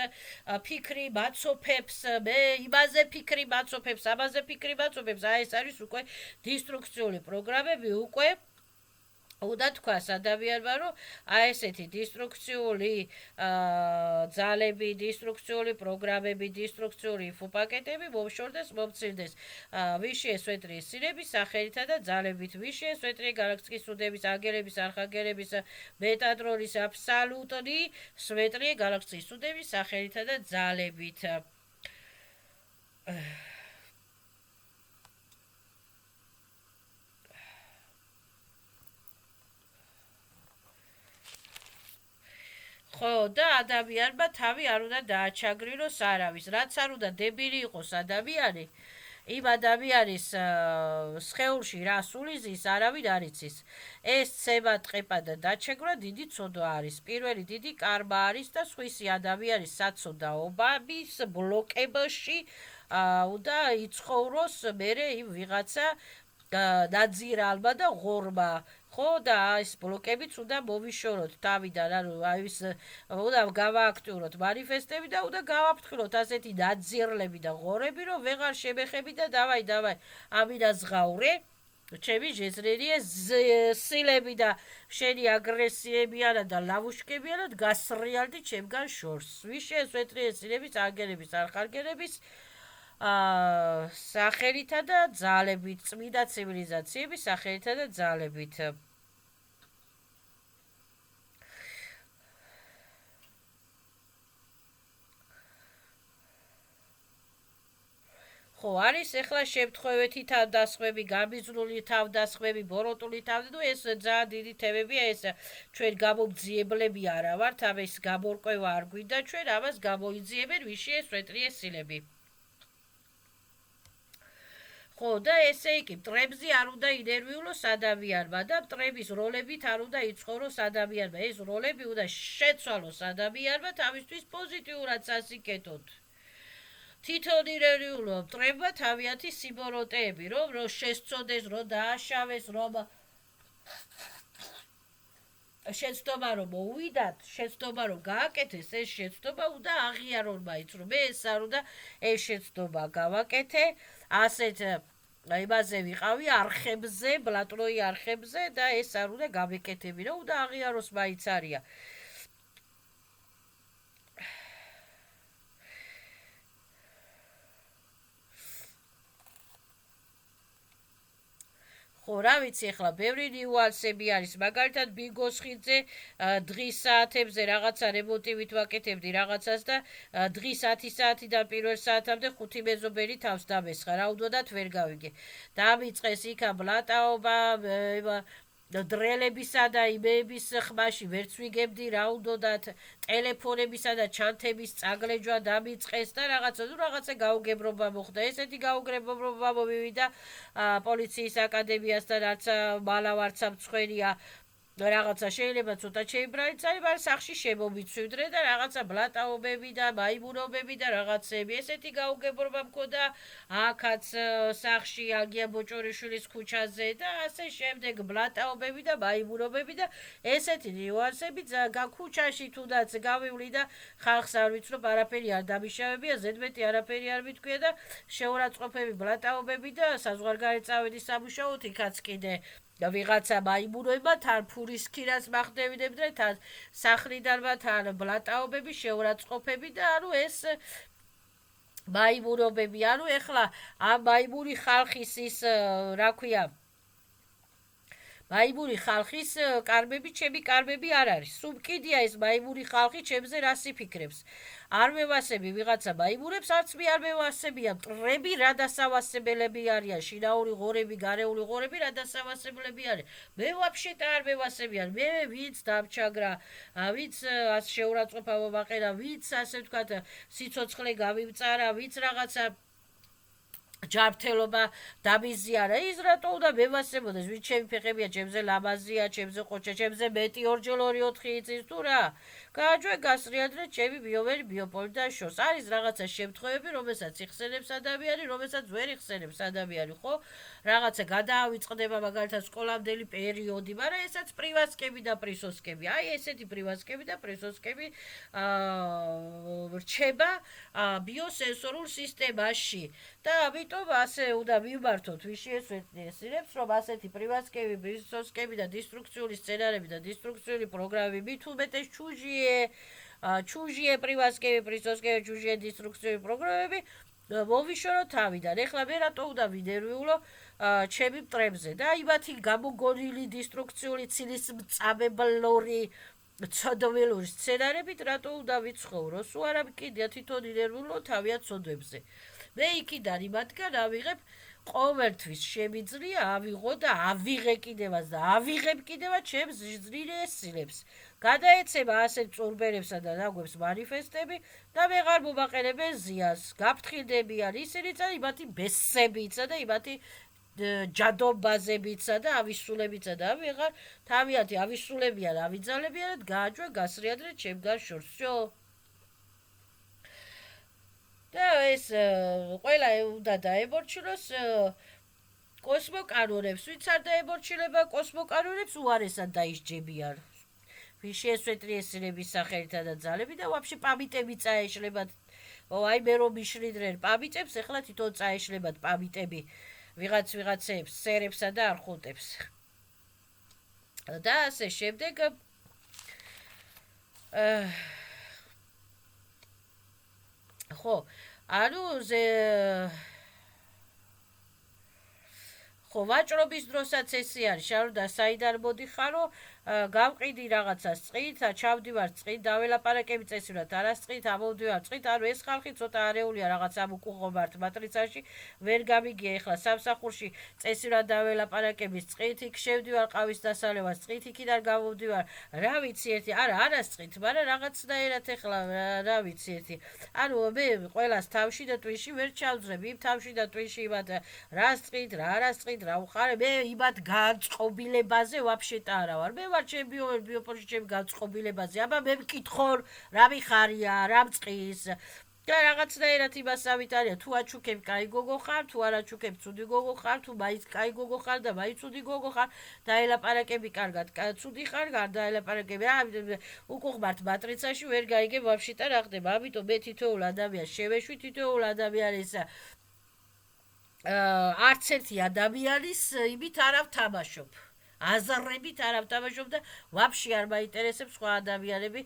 ფიქრი მაცოფებს, მე იმაზე ფიქრი მაცოფებს, ამაზე ფიქრი მაცოფებს, აი ეს არის უკვე დისტრუქციული პროგრამები, უკვე უნდა თქვას ადამიანმა, რომ აი ესეთი დისტრუქციული ძალები, დისტრუქციული პროგრამები, დისტრუქციული ინფოპაკეტები მომშორდეს, მომცირდეს ვიშე სვეტრის სილების სახელითა და ძალებით, ვიშე სვეტრი გალაქტიკის უდების, აგერების, არხაგერების, მეტადრონის აბსოლუტური სვეტრი გალაქტიკის უდების სახელითა და ძალებით. ხო და ადამიანმა თავი არ უნდა დააჩაგრილოს არავის, რაც არ უნდა დებილი იყოს ადამიანი, იმ ადამიანის სხეულში რა სულიზის არავინ არ იცის. ეს ცემა, ტყეპა და დაჩეგვრა დიდი ცოდვა არის. პირველი დიდი კარმა არის და სხვისი ადამიანის საცოდაობის ბლოკებაში უნდა იცხოვროს მერე იმ ვიღაცა ნაძირალმა და ღორმა. ხო და ეს ბლოკებიც უნდა მოვიშოროთ თავიდან, ანუ ის უნდა გავააქტიუროთ მანიფესტები და უნდა გავაფრთხილოთ ასეთი ნაძირლები და ღორები, რომ ვეღარ შემეხები და დავაი, ამიდან ზღაურე, ჩემი ჟეზრერია სილები და შენი აგრესიებიანად და ლავუშკებიანად გასრიალდი ჩემგან შორს. ვიშე სვეტრიე სილების, აგერების, არხარგერების სახელითა და ძალებით, წმინდა ცივილიზაციების სახელითა და ძალებით. ხო, არის ეხლა შემთხვევითი თავდასხმები, გამიზნული თავდასხმები, ბოროტული თავდასხმები, ნუ ეს ძალიან დიდი თემებია, ეს ჩვენ გამომძიებლები არა ვართ, ამის გამორკვევა არ გვინდა, ჩვენ ამას გამოიძიებენ ვიშე სვეტრიე სილები. ხო და ესე იგი მტრებზე არ უნდა ინერვიულოს ადამიანმა და მტრების როლებით არ უნდა იცხოვროს ადამიანმა. ეს როლები უნდა შეცვალოს ადამიანმა თავისთვის პოზიტიურად სასიკეთოდ. თვითონ ინერვიულო მტრებმა თავიანთი სიმბოროტეები, რომ შესწოდეს, რომ დააშავეს, რომ შეცდომა რომ მოუვიდათ, შეცდომა რომ გააკეთეს, ეს შეცდომა უნდა აღიარონ მაინც, რომ მე ეს არ უნდა ეს შეცდომა გავაკეთე, ასეთ იმაზე ვიყავი არხებზე, ბლატნოი არხებზე და ეს არ უნდა გამეკეთები, რომ უნდა აღიაროს მაინც არია. ხო, რა ვიცი, ახლა ბევრი ნიუანსები არის, მაგალითად ბიგოს ხიდზე დღის საათებზე რაღაცა რემონტივით ვაკეთებდი რაღაცას და დღის 10 საათიდან პირველ საათამდე 5 მეზობელი თავს დამესხა, რა უნდათ ვერ გავიგე. დამიწყეს იქა ბლატაობა, დრელებისა და იმეების ხმაში ვერც ვიგებდი, რა უნდათ ტელეფონებისა და ჩანთების წაგლეჯვა დამიწყეს და რაღაცა გაუგებრობა მოხდა. ესეთი გაუგებრობა მომივიდა პოლიციის აკადემიასთან, არც მალავ არც მწვენია. რაღაცა შეიძლება ცოტა შეიბრალიც არის, მაგრამ სახში შემომიცვიდნენ და რაღაცა ბლატაობები და მაიმუნობები და რაღაცები. ესეთი გაუგებრობა მქონდა აქაც სახში აგია ბოჭორიშვილის ქუჩაზე და ასე შემდეგ ბლატაობები და მაიმუნობები და ესეთი ნიუანსები ქუჩაში თუნდაც გავივლი და ხალხს არ ვიცნობ, არაფერი არ დამიშავებია, ზედმეტი არაფერი არ მithქვია და შეურაცხყოფები ბლატაობები და საზღვარგარეთ წავედი სამუშაოდ, იქაც კიდე ვიღაცა მაიმუნებმა თან ფურის ქირას მახდევინებდნენ, თან სახლიდანმა თან ბლატაობები, შეურაცხყოფები და ანუ ეს მაიმუნობები, ანუ ეხლა ამ მაიმუნი ხალხის ის რა ქვია მაიმური ხალხის კარბები, ჩემი კარბები არ არის. სულ კიდია ეს მაიმური ხალხი ჩემზე რას იფიქრებს. არ მევასები ვიღაცა მაიმურებს, არც მე არ მევასებია. მტრები რა დასავასებელები არიან, შინაური ღორები, გარეული ღორები რა დასავასებლები არიან. მე ვაფშე არ მევასებიან. მე ვინც დამჩაგრა, ვინც შეურაცხყოფა მომაყენა, ვინც ასე ვთქვათ, სიცოცხლე გამიმწარა, ვინც რაღაცა ჯანმრთელობა დამიზიარა, ის რატო უნდა მევასებოდეს, ვინ ჩემი ფეხებია, ჩემზე ლამაზია, ჩემზე ყოჩა, ჩემზე მეტი 2-4 იცის თუ რა. გააჯვე გასრიადრე ჩემი ბიომერი ბიოპოლი და შორს. არის რაღაცა შემთხვევები, რომელსაც იხსენებს ადამიანი, რომელსაც ვერ იხსენებს ადამიანი, ხო? რაღაცა გადაავიწყდება მაგალითად სკოლამდელი პერიოდი, მაგრამ ესაც პრივასკები და პრისოსკები. აი ესეთი პრივასკები და პრისოსკები რჩება ბიოსენსორულ სისტემაში. და ამიტომ ასე უნდა მიმართოთ ვიშიესვეტნიესირებს, რომ ასეთი პრივასკები, პრისოსკები და დისტრუქციული სცენარები და დისტრუქციული პროგრამები მით უმეტეს ჩუჟიე პრივასკები, პრისოსკები, ჩუჟიე დისტრუქციული პროგრამები მოვიშორო თავიდან. ეხლა მე რატო უნდა ვინერვიულო ჩემი მტრებზე და იმათი გამოგონილი დისტრუქციული ცილის მწამებლური ცოდვილური სცენარებით რატო უნდა ვიცხოვრო? სულ არა კიდია თვითონ ინერვიულო თავია ცოდვებზე. მე იქიდან იმათგან ავიღებ ყოველთვის შემიძლია ავიღო და ავიღე კიდევაც და ავიღებ კიდევაც ჩემს ზრდიეს სილებს. გადაეცემა ასეთ წურბერებსა და ნაგვებს მანიფესტები და ვეღარ მომაყენებენ ზიანს. გაფრთხილდებიან ისინიც და იმათი ბესებიცა და იმათი ჯადობაზებიცა და ავისულებიცა და ვეღარ თავიანთი ავისულებიან, ავიძალებიანად გააჯვე გასრიადრე ჩემგან შორს. всё. და ეს ყველა უნდა დაემორჩილოს კოსმოკანონებს, ვინც არ დაემორჩილება კოსმოკანონებს, უარესად დაისჯებიან. ვიშიესვეტნიესირების სახელითა და ძალები და ვაფშე პამიტები წაეშლებათ. აი მე რომ მიშრიდნენ პამიტებს, ეხლა თვითონ წაეშლებათ პამიტები ვიღაცებს, სერებსა და არხუტებს. და ასე შემდეგ ხო, ანუ ხო, ვაჭრობის დროსაც ესე არის, შაროდა საიდან მოდიხარო, გავყიდი რაღაცას წყით, ჩავდივარ წყით, დაველაპარაკები წესივრად, არასწყით, ამოვდივარ წყით, ანუ ეს ხალხი ცოტა არეულია რაღაც ამ უკუღობართ მატრიცაში, ვერ გამიგია ეხლა სამსახურში წესივრად დაველაპარაკების წყით, იქ შევდივარ ყავის დასალევას წყით, იქიდან გამოვდივარ, რა ვიცი ერთი, არასწყით, მაგრამ რაღაცნაირად ეხლა რა ვიცი ერთი. ანუ მე ყველას თავში და ტვინში ვერ ჩავძრებ, იმ თავში და ტვინში იმათ რა წყით, რა არასწყით, რა უყარე, მე იმათ განწყობილებაზე ვაფშე არა ვარ. მე ვარ ჩემ ბიოპოლში ჩემ განწყობილებაზე. აბა მე მკითხორ, რა მიხარია, რა მწყის. და რაღაცნაირად იმას ავიტარია, თუ აჩუქებ კაი გოგო ხარ, თუ არ აჩუქებ ცუდი გოგო ხარ, თუ მაინც კაი გოგო ხარ და მაინც ცუდი გოგო ხარ, დაელაპარაკები კარგად, ცუდი ხარ, დაელაპარაკები. უკუღბართ მატრიცაში ვერ გაიგებ ვაფშე და რა ხდება. ამიტომ მე თითოეულ ადამიანს შევეშვი, თითოეულ ადამიანის არც ერთი ადამიანის იმით არ ვთამაშობ. აზრებით არ ვთამაშობ და ვაფშე არ მაინტერესებს სხვა ადამიანები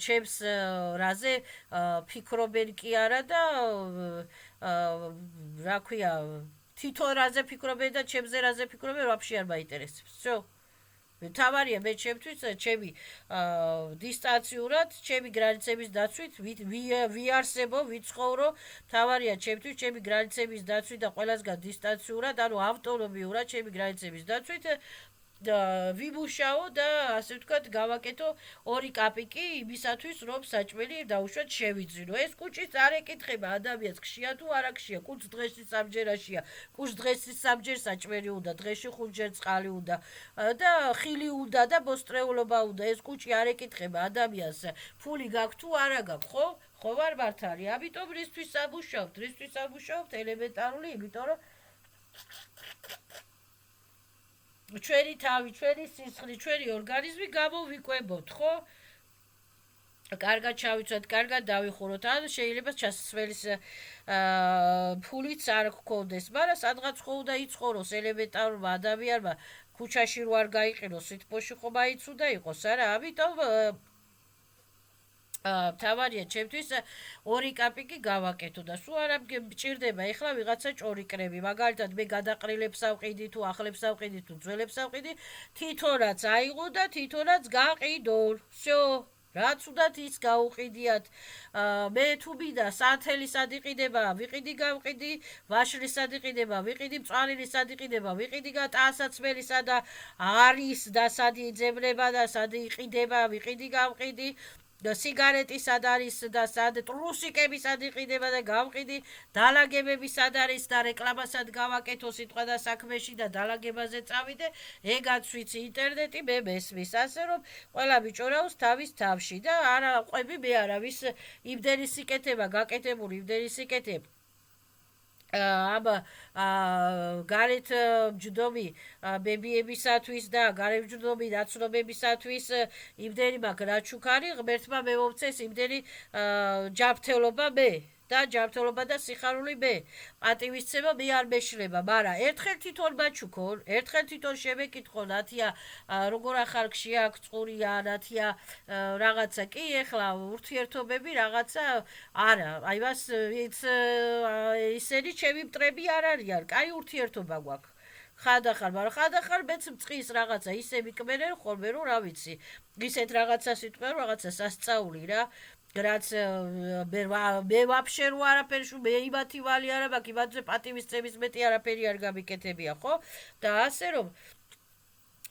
ჩემს რაზე ფიქრობენ კი არა და რა ქვია თვითონ რაზე ფიქრობენ და ჩემზე რაზე ფიქრობენ ვაფშე არ მაინტერესებს. всё. თავარია მე ჩემთვის ჩემი დისტანციურად, ჩემი გრანიცების დაცვით ვიარსებო, ვიცხოვრო, თავარია ჩემთვის ჩემი გრანიცების დაცვით და ყველასგან დისტანციურად, ანუ ავტონომიურად ჩემი გრანიცების დაცვით ვიმუშაო და ასე ვთქვათ გავაკეთო 2 კაპიკი იმისათვის რომ საჭმელი დაუშვათ შევიძინო. ეს კუჭიც არ ეკითხება ადამიანს ხშია თუ არა ხშია, კუჭს დღეში სამჯერაშია, კუჭს დღეში სამჯერ საჭმელი უნდა, დღეში 5ჯერ წყალი უნდა და ხილი უნდა და მოსწრეულობა უნდა. ეს კუჭი არ ეკითხება ადამიანს ფული გაქვს თუ არა გაქვს, ხო? ხო ვარ მართალი. ამიტომ რისთვის ამუშავთ ელემენტარული, იმიტომ რომ ჩვენი თავი, ჩვენი სისხლი, ჩვენი ორგანიზმი გამოვიკვებოთ, ხო? კარგად ჩავიცვათ, კარგად დავიხუროთ. ან შეიძლება ჩასასვლელის ფულიც არ გქონდეს, მაგრამ სადღაც ხო უნდა იცხოვროს ელემენტარულმა ადამიანმა, ქუჩაში რო არ გაიყინოს, სიტყვოში ხომ აიც უნდა იყოს, არა? ამიტომ თავარია ჩემთვის 2 კაპიკი გავაკეთო და სულ არ მჭირდება ეხლა ვიღაცა ჭორიკრები მაგალითად მე გადაყრილებს ავყიდი თუ ახლებს ავყიდი თუ ძველებს ავყიდი თვითონაც აიღო და თვითონაც გაყიდო всё რაც უდათ ის გაუყიდიათ მე თუ მინდა სანთელი სად იყიდება ვიყიდი გავყიდი ვაშლის სად იყიდება ვიყიდი მწვანილი სად იყიდება ვიყიდი ტანსაცმელი სადა არის და სად იძებნება და სად იყიდება ვიყიდი გავყიდი და სიგარეტი სად არის და სად ტრუსიკები სად იყიდება და გავყიდი დალაგებები სად არის და რეკლამასად გავაკეთო სიტყვა და საქმეში და დალაგებაზე წავიდე ეგაც ვიცი ინტერნეტი მე მესმის ასე რომ ყველა ბიჭორაოს თავის თავში და არა ყვები მე არავის იმდენი სიკეთება გაკეთებული იმდენი სიკეთება აბა გარეთ მჯდომი ბებიებისათვის და გარეთ მჯდომი ნაცნობებისათვის იმდენი მაქვს რაჩუქარი ღმერთმა მემომცეს იმდენი ჯანმრთელობა მე და ჯანმრთელობა და სიხარული მე პატივისცემა მე არ მეშლება მაგრამ ერთხელ თვითონ მაჩუქო ერთხელ თვითონ შემეკითხო ნათია როგორ ახალქში აქვს წყურია ნათია რაღაცა კი ეხლა ურთიერთობები რაღაცა არა აი მას ისინი ჩემი მტრები არ არიან კაი ურთიერთობა გვაქვს ხანდახან მაგრამ ხანდახან მეც მწყის რაღაცა ისე მიკმენენ ხოლმე რომ რა ვიცი ისეთ რაღაცას იტყვენ რაღაცა სასწაული რა რაც მე ვაფშე რო არაფერში მე იმათი ვალი არა მაქვს იმათზე პატივისცემის მეტი არაფერი არ გამიკეთებია ხო და ასე რომ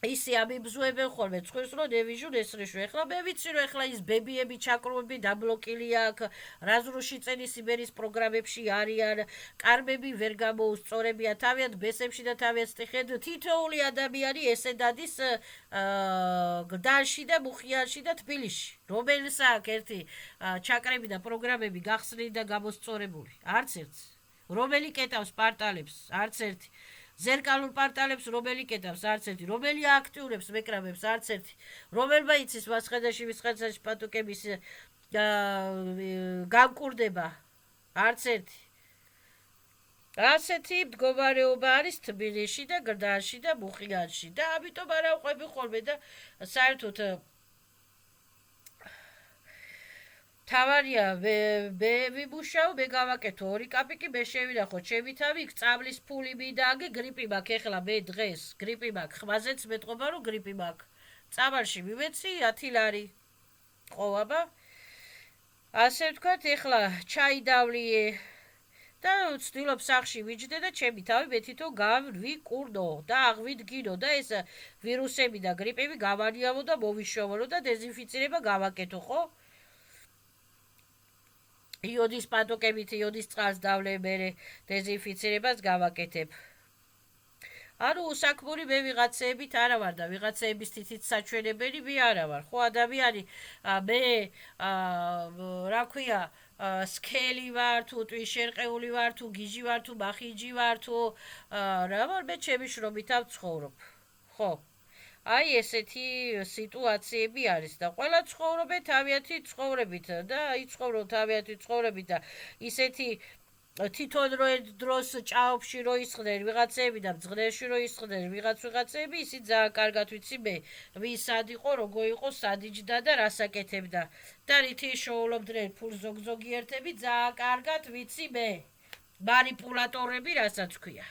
ისი ამიბზუებენ ხოლმე ცხვის რომ ნევიჟუ ნესრეშო ეხლა მე ვიცი რომ ეხლა ის ბებიები ჩაკრობები დაბლოკილი აქვს რაზრუში წენის იბერის პროგრამებში არიან კარმები ვერ გამოუსწორებიან თავიანთ ბესებში და თავიანთ სტიხედ თითოეული ადამიანი ესე დადის გდანში და მუხიანში და თბილისში რომელს აქვს ერთი ჩაკრები და პროგრამები გახსნილი და გამოსწორებული არც ერთს რომელი კეტავს პარტალებს არც ერთი ზერკალურ პარტალებს რომელი კეთავს არც ერთი რომელი აქტიურებს მეკრამებს არც ერთი რომელმა იცის მასხედაში ვისხედაში პატუკების გამკურდება არც ერთი ასეთი მდგომარეობა არის თბილისში და გრდანში და მუხიანში და ამიტომ არ ავყვები ხოლმე და საერთოდ თავარია მე ვიმუშაო მე გავაკეთო 2 კაპიკი მე შევინახო ჩემი თავი იქ წამლის ფული მინდა გრიპი მაქვს ეხლა მე დღეს გრიპი მაქვს ხმაზეც მეტყობა რომ გრიპი მაქვს წამალში მივეცი 10 ლარი ყოვაბა ასე ვთქვათ ეხლა ჩაი დავლიე და ვცდილობ სახში ვიჯდე და ჩემი თავი მე თვითონ გავვიკურნო და აღვიდგინო და ეს ვირუსები და გრიპები გავანიავო და მოვიშოვო და დეზინფიცირება გავაკეთო ხო იოდის პატოკებით იოდის წყალს დავლე მე დეზინფიცირებას გავაკეთებ ანუ უსაქმური მე ვიღაცეებით არა ვარ და ვიღაცეების თითით საჩვენებელი მე არა ვარ ხო ადამიანი მე რა ქვია სქელი ვარ თუ ტვიშერყეული ვარ თუ გიჟი ვარ თუ მახიჯი ვარ თუ რა ვარ მე ჩემი შრომით ვცხოვრობ ხო აი ესეთი სიტუაციები არის და ყველა ცხოვრობენ თავიანთი ცხოვრებით და იცხოვრო თავიანთი ცხოვრებით და ისეთი თვითონ დროს ჭაობში რო ისხდნენ ვიღაცები და მძღნელში რო ისხდნენ ვიღაცები ისი ძალიან კარგად ვიცი მე ვის სად იყო როგორ იყო სად იჯდა და რას აკეთებდა და რითი შოულობდნენ ფულს ზოგიერთები ძალიან კარგად ვიცი მე манипуляტორები რასაც ქვია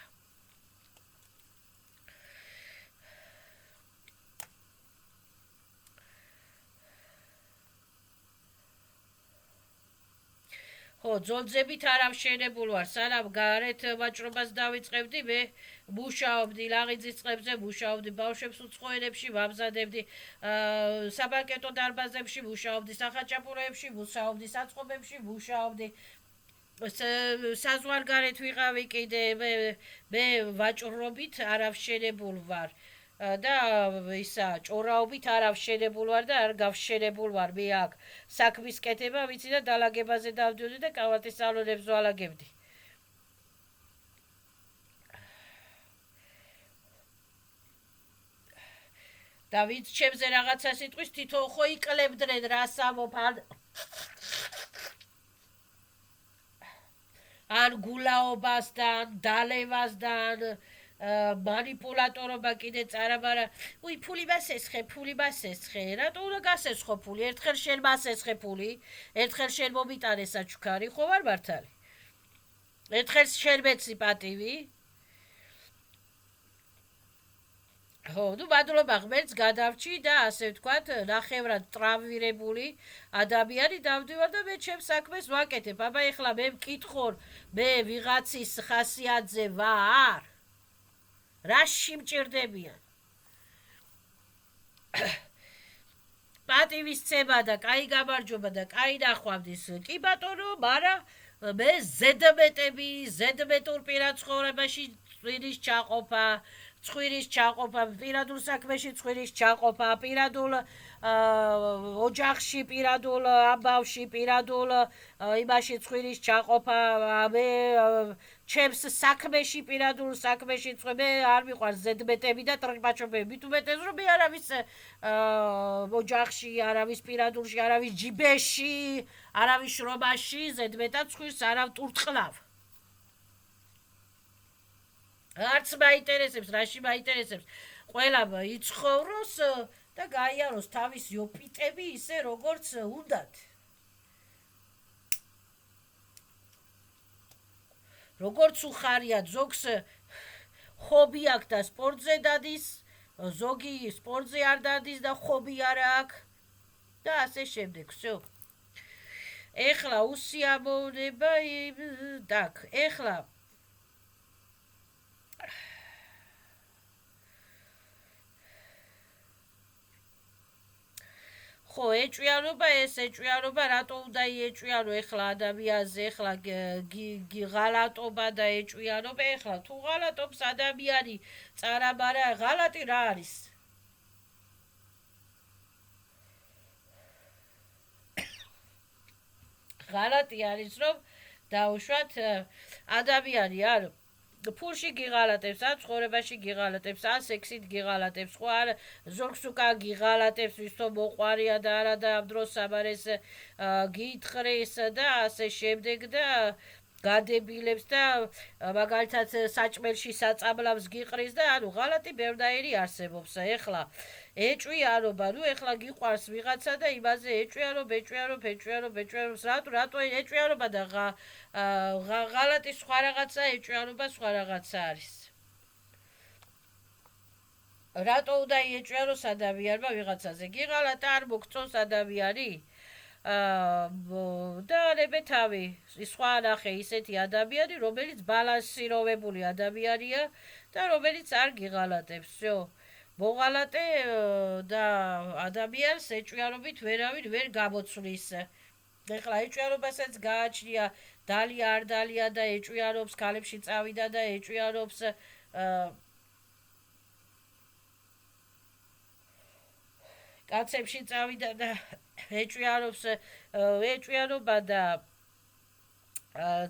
ხო ძოძებით არ ამშენებულ ვარ სანამ გარეთ ვაჭრობას დავიწყებდი მე მუშაობდი ლაღიძის წყებზე მუშაობდი ბავშვებს უცხოენებში ვამზადებდი საბანკეტო დარბაზებში მუშაობდი სახაჭაპუროებში მუშაობდი საწყობებში მუშაობდი საზღვარგარეთ ვიყავი კიდე მე ვაჭრობით არ ამშენებულ ვარ და ისა ჭორაობით არ ავშენებულ ვარ და არ გავშენებულ ვარ მე აქ საქმის კეთება ვიცი და დალაგებაზე დავდიოდი და კავატის სალონებს ვალაგებდი და ვინც ჩემზე რაღაცას იტყვის თვითონ ხო იკლებდნენ რას ამობ ან გულაობასთან დალევასთან манипулატორობა კიდე წარაბარა. უი, ფული მასესხე, ფული მასესხე. რატო უნდა გასესხო ფული? ერთხელ შენ მასესხე ფული, ერთხელ შენ მომიტანე საჩუქარი, ხო ვარ მართალი? ერთხელ შენ მეცი პატივი? ხო, ნუ მადლობა ღმერთს გადავრჩი და ასე ვთქვათ, ნახევრად ტრავმირებული ადამიანი დავდივარ და მე ჩემს საქმეს ვაკეთებ. აბა ეხლა მე მკითხორ, მე ვიღაცის ხასიათზე ვარ? რაში მჭირდებიან? პატივისცემა და კაი გამარჯობა და კაი ნახვამდის. კი ბატონო, მაგრამ მე ზედმეტურ პირად ცხოვრებაში წვირის ჩაყოფა, პირადულ საქმეში წვირის ჩაყოფა, პირადულ ოჯახში, პირადულ ამბავში, პირადულ იმაში წვირის ჩაყოფა, მე ჩემს საქმეში, პირადულ საქმეში მე არ მიყვარს ზედმეტები და ტრიყვაჩობები. მით უმეტეს რომ მე არავის ოჯახში, არავის პირადულში, არავის ჯიბეში, არავის შრომაში ზედმეტად წვირს არ ავტურტყლავ. არც მაინტერესებს, რაში მაინტერესებს. ყველა იცხოვროს და გაიაროს თავის იოპიტები ისე როგორც უნდათ. როგორც უხარიათ, ზოგს ხობი აქვს და სპორტზე დადის, ზოგი სპორტზე არ დადის და ხობი არ აქვს და ასე შემდეგ. всё. ეხლა უსიამოვნება დაკ. ეხლა ხო, ეჭვიანობა, ეს ეჭვიანობა რატო უნდა იეჭვიანო ეხლა ადამიანზე, ეხლა ღალატობა და ეჭვიანობა, ეხლა თუ ღალატობს ადამიანი წარაბარა, ღალატი რა არის? ღალატი არის რომ დაუშვათ ადამიანი არ ფულში გიღალატებს, ან ცხოვრებაში გიღალატებს, ან სექსით გიღალატებს, ხო არ ზოგს უკან გიღალატებს, ვისო მოყვარია და არა და ამ დროს ამარეს გითხრეს და ასე შემდეგ და გადებილებს და მაგალითად საჭმელში საწამლავს გიყრის და ანუ ღალატი ბევრნაირი არსებობს. ეხლა ეჭვიანობა, ნუ ეხლა გიყვარს ვიღაცა და იმაზე ეჭვიანობ, რატო ეჭვიანობა და ღალატი სხვა რაღაცა, ეჭვიანობა სხვა რაღაცა არის. რატო უნდა იეჭვიანოს ადამიანმა ვიღაცაზე? გიღალატა არ მოგწონს ადამიანი? და ნებე თავი სხვა ნახე ისეთი ადამიანი, რომელიც ბალანსიროვებული ადამიანია და რომელიც არ გიღალატებს. всё. მოღალატე და ადამიანს ეჭვიანობით ვერავინ ვერ გამოცვლის. ეხლა ეჭვიანობასაც გააჩნია დალია არ დალია და ეჭვიანობს, ქალებში წავიდა და ეჭვიანობს კაცებში წავიდა და ეჭვიანობს ეჭვიანობა და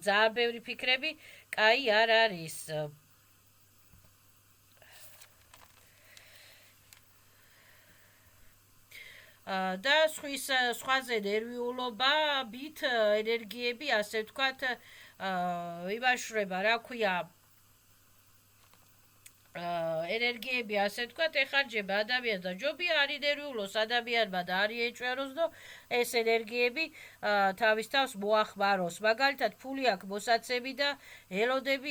ძალიან ბევრი ფიქრები კაი არ არის. და სხვაზე ნერვიულობა, ბით ენერგიები, ასე ვთქვათ, იმაშრება, რა ქვია, ენერგიები, ასე ვთქვათ, ეხარჯება ადამიანს და ჯობია არ ინერვიულოს ადამიანმა და არ იეჭვიანოს და ეს ენერგიები თავის თავს მოახმაროს. მაგალითად, ფული აქვს მოსაცემი და ელოდები,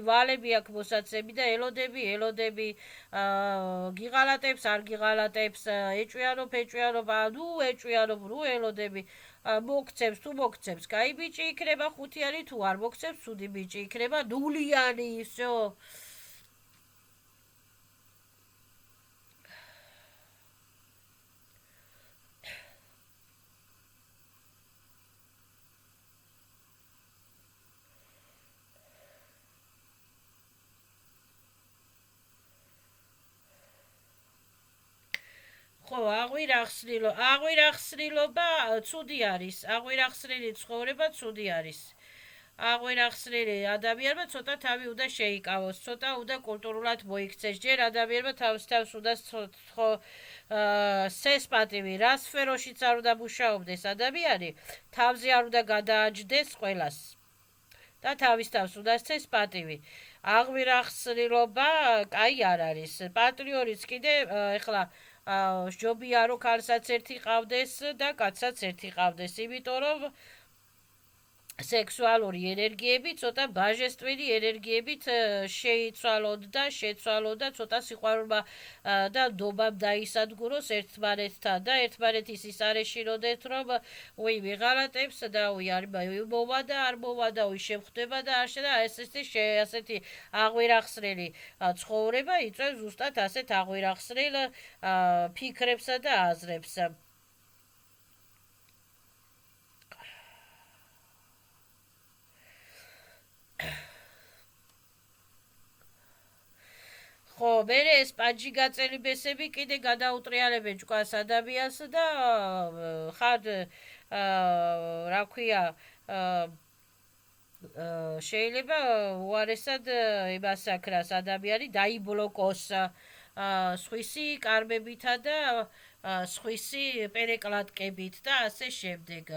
ვალები აქვს მოსაცემი და ელოდები, გიღალატებს, არ გიღალატებს, ეჭვიანობ, ნუ ელოდები. მოგცემს, თუ მოგცემს, კაი ბიჭი იქნება ხუთიანი, თუ არ მოგცემს, ცუდი ბიჭი იქნება ნულიანი, всё. ხო, აღვირახსნილობა ცუდი არის, აღვირახსნილი ცხოვრება ცუდი არის. აღვირახსნილი ადამიანმა ცოტა თავი უნდა შეიკავოს, ცოტა უნდა კულტურულად მოიქცეს. ჯერ ადამიანმა თავს უნდა სეს პატივი, რა სფეროშიც არ უნდა მუშაობდეს ადამიანი, თავზე არ უნდა გადააჯდეს ყველას. და თავის თავს უნდა სცეს პატივი. აღვირახსნილობა კაი არ არის. პატრიორიც კიდე ეხლა ჯობია რომ ქალსაც ერთი ყავდეს და კაცსაც ერთი ყავდეს, იმიტომ რომ სექსუალური ენერგიები ცოტა ბაჟესტვენი ენერგიებით შეიცვალოთ და შეცვალოთ და ცოტა სიყვარულმა და ნდობამ დაისადგუროს ერთმანეთთან და ერთმანეთის ის არ ეშინოდეთ რომ უი ვიღალატებს და უი არ მოვა და არ მოვა და უი შემხვდება და არ შედა ასეთი აღვირახსნელი ცხოვრება იწვევს ზუსტად ასეთ აღვირახსნელ ფიქრებსა და აზრებს. ხო, მერე ეს პანჯი გაწელიბესები კიდე გადაუტრიალებენ ჭკვას ადამიანს და ხარ რა ქვია შეიძლება უარესად იმას აკრას ადამიანი დაიბლოკოს სხვისი კარმებითა და სხვისი პერეკლატკებით და ასე შემდეგ.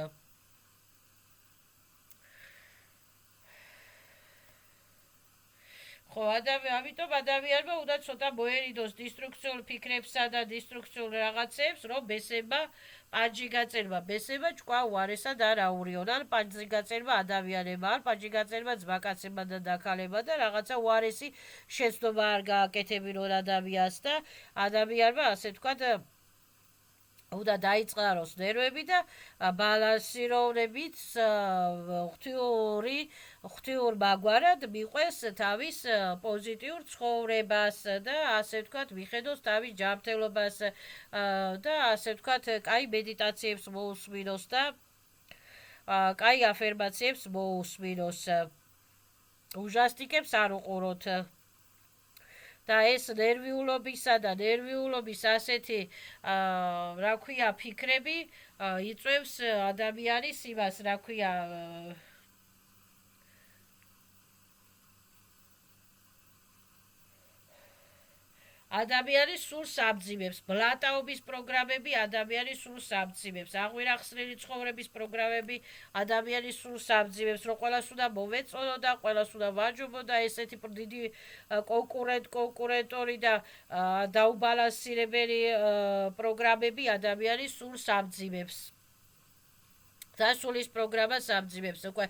ხო, ამიტომ ადამიანმა უნდა ცოტა მოერიდოს დისტრუქციულ ფიქრებსა და დისტრუქციულ რაღაცებს, რომ ბესება პანჯი გაწერმა, ბესება ჭკვა უარესად არ აურიონ, ან პანჯი გაწერმა ადამიანებმა, ან პანჯი გაწერმა ძმაკაცებმა და დაქალებმა და რაღაცა უარესი შეცდომა არ გააკეთებინონ ადამიანს და ადამიანმა ასე ვთქვათ უნდა დაიწყაროს ნერვები და ბალანსიროვნებით ღვთიურ მაგვარად მიყვეს თავის პოზიტიურ ცხოვრებას და ასე ვთქვათ მიხედოს თავის ჯანმრთელობას და ასე ვთქვათ კაი მედიტაციებს მოусმინოს და კაი აფერმაციებს მოусმინოს. ужастикებს არ უყუროთ. და ეს ნერვიულობისა და ნერვიულობის ასეთი რა ქვია ფიქრები იწვევს ადამიანის იმას რა ქვია ადამიანის სულს ამძიმებს, ბლატაობის პროგრამები ადამიანის სულს ამძიმებს, აღვირახსნილი ცხოვრების პროგრამები ადამიანის სულს ამძიმებს, რომ ყველას უნდა მოვეწონო და ყველას უნდა ვაჯობო და ესეთი დიდი კონკურენტორი და დაუბალანსირებელი პროგრამები ადამიანის სულს ამძიმებს. და სულის პროგრამას ამძიმებს, უკვე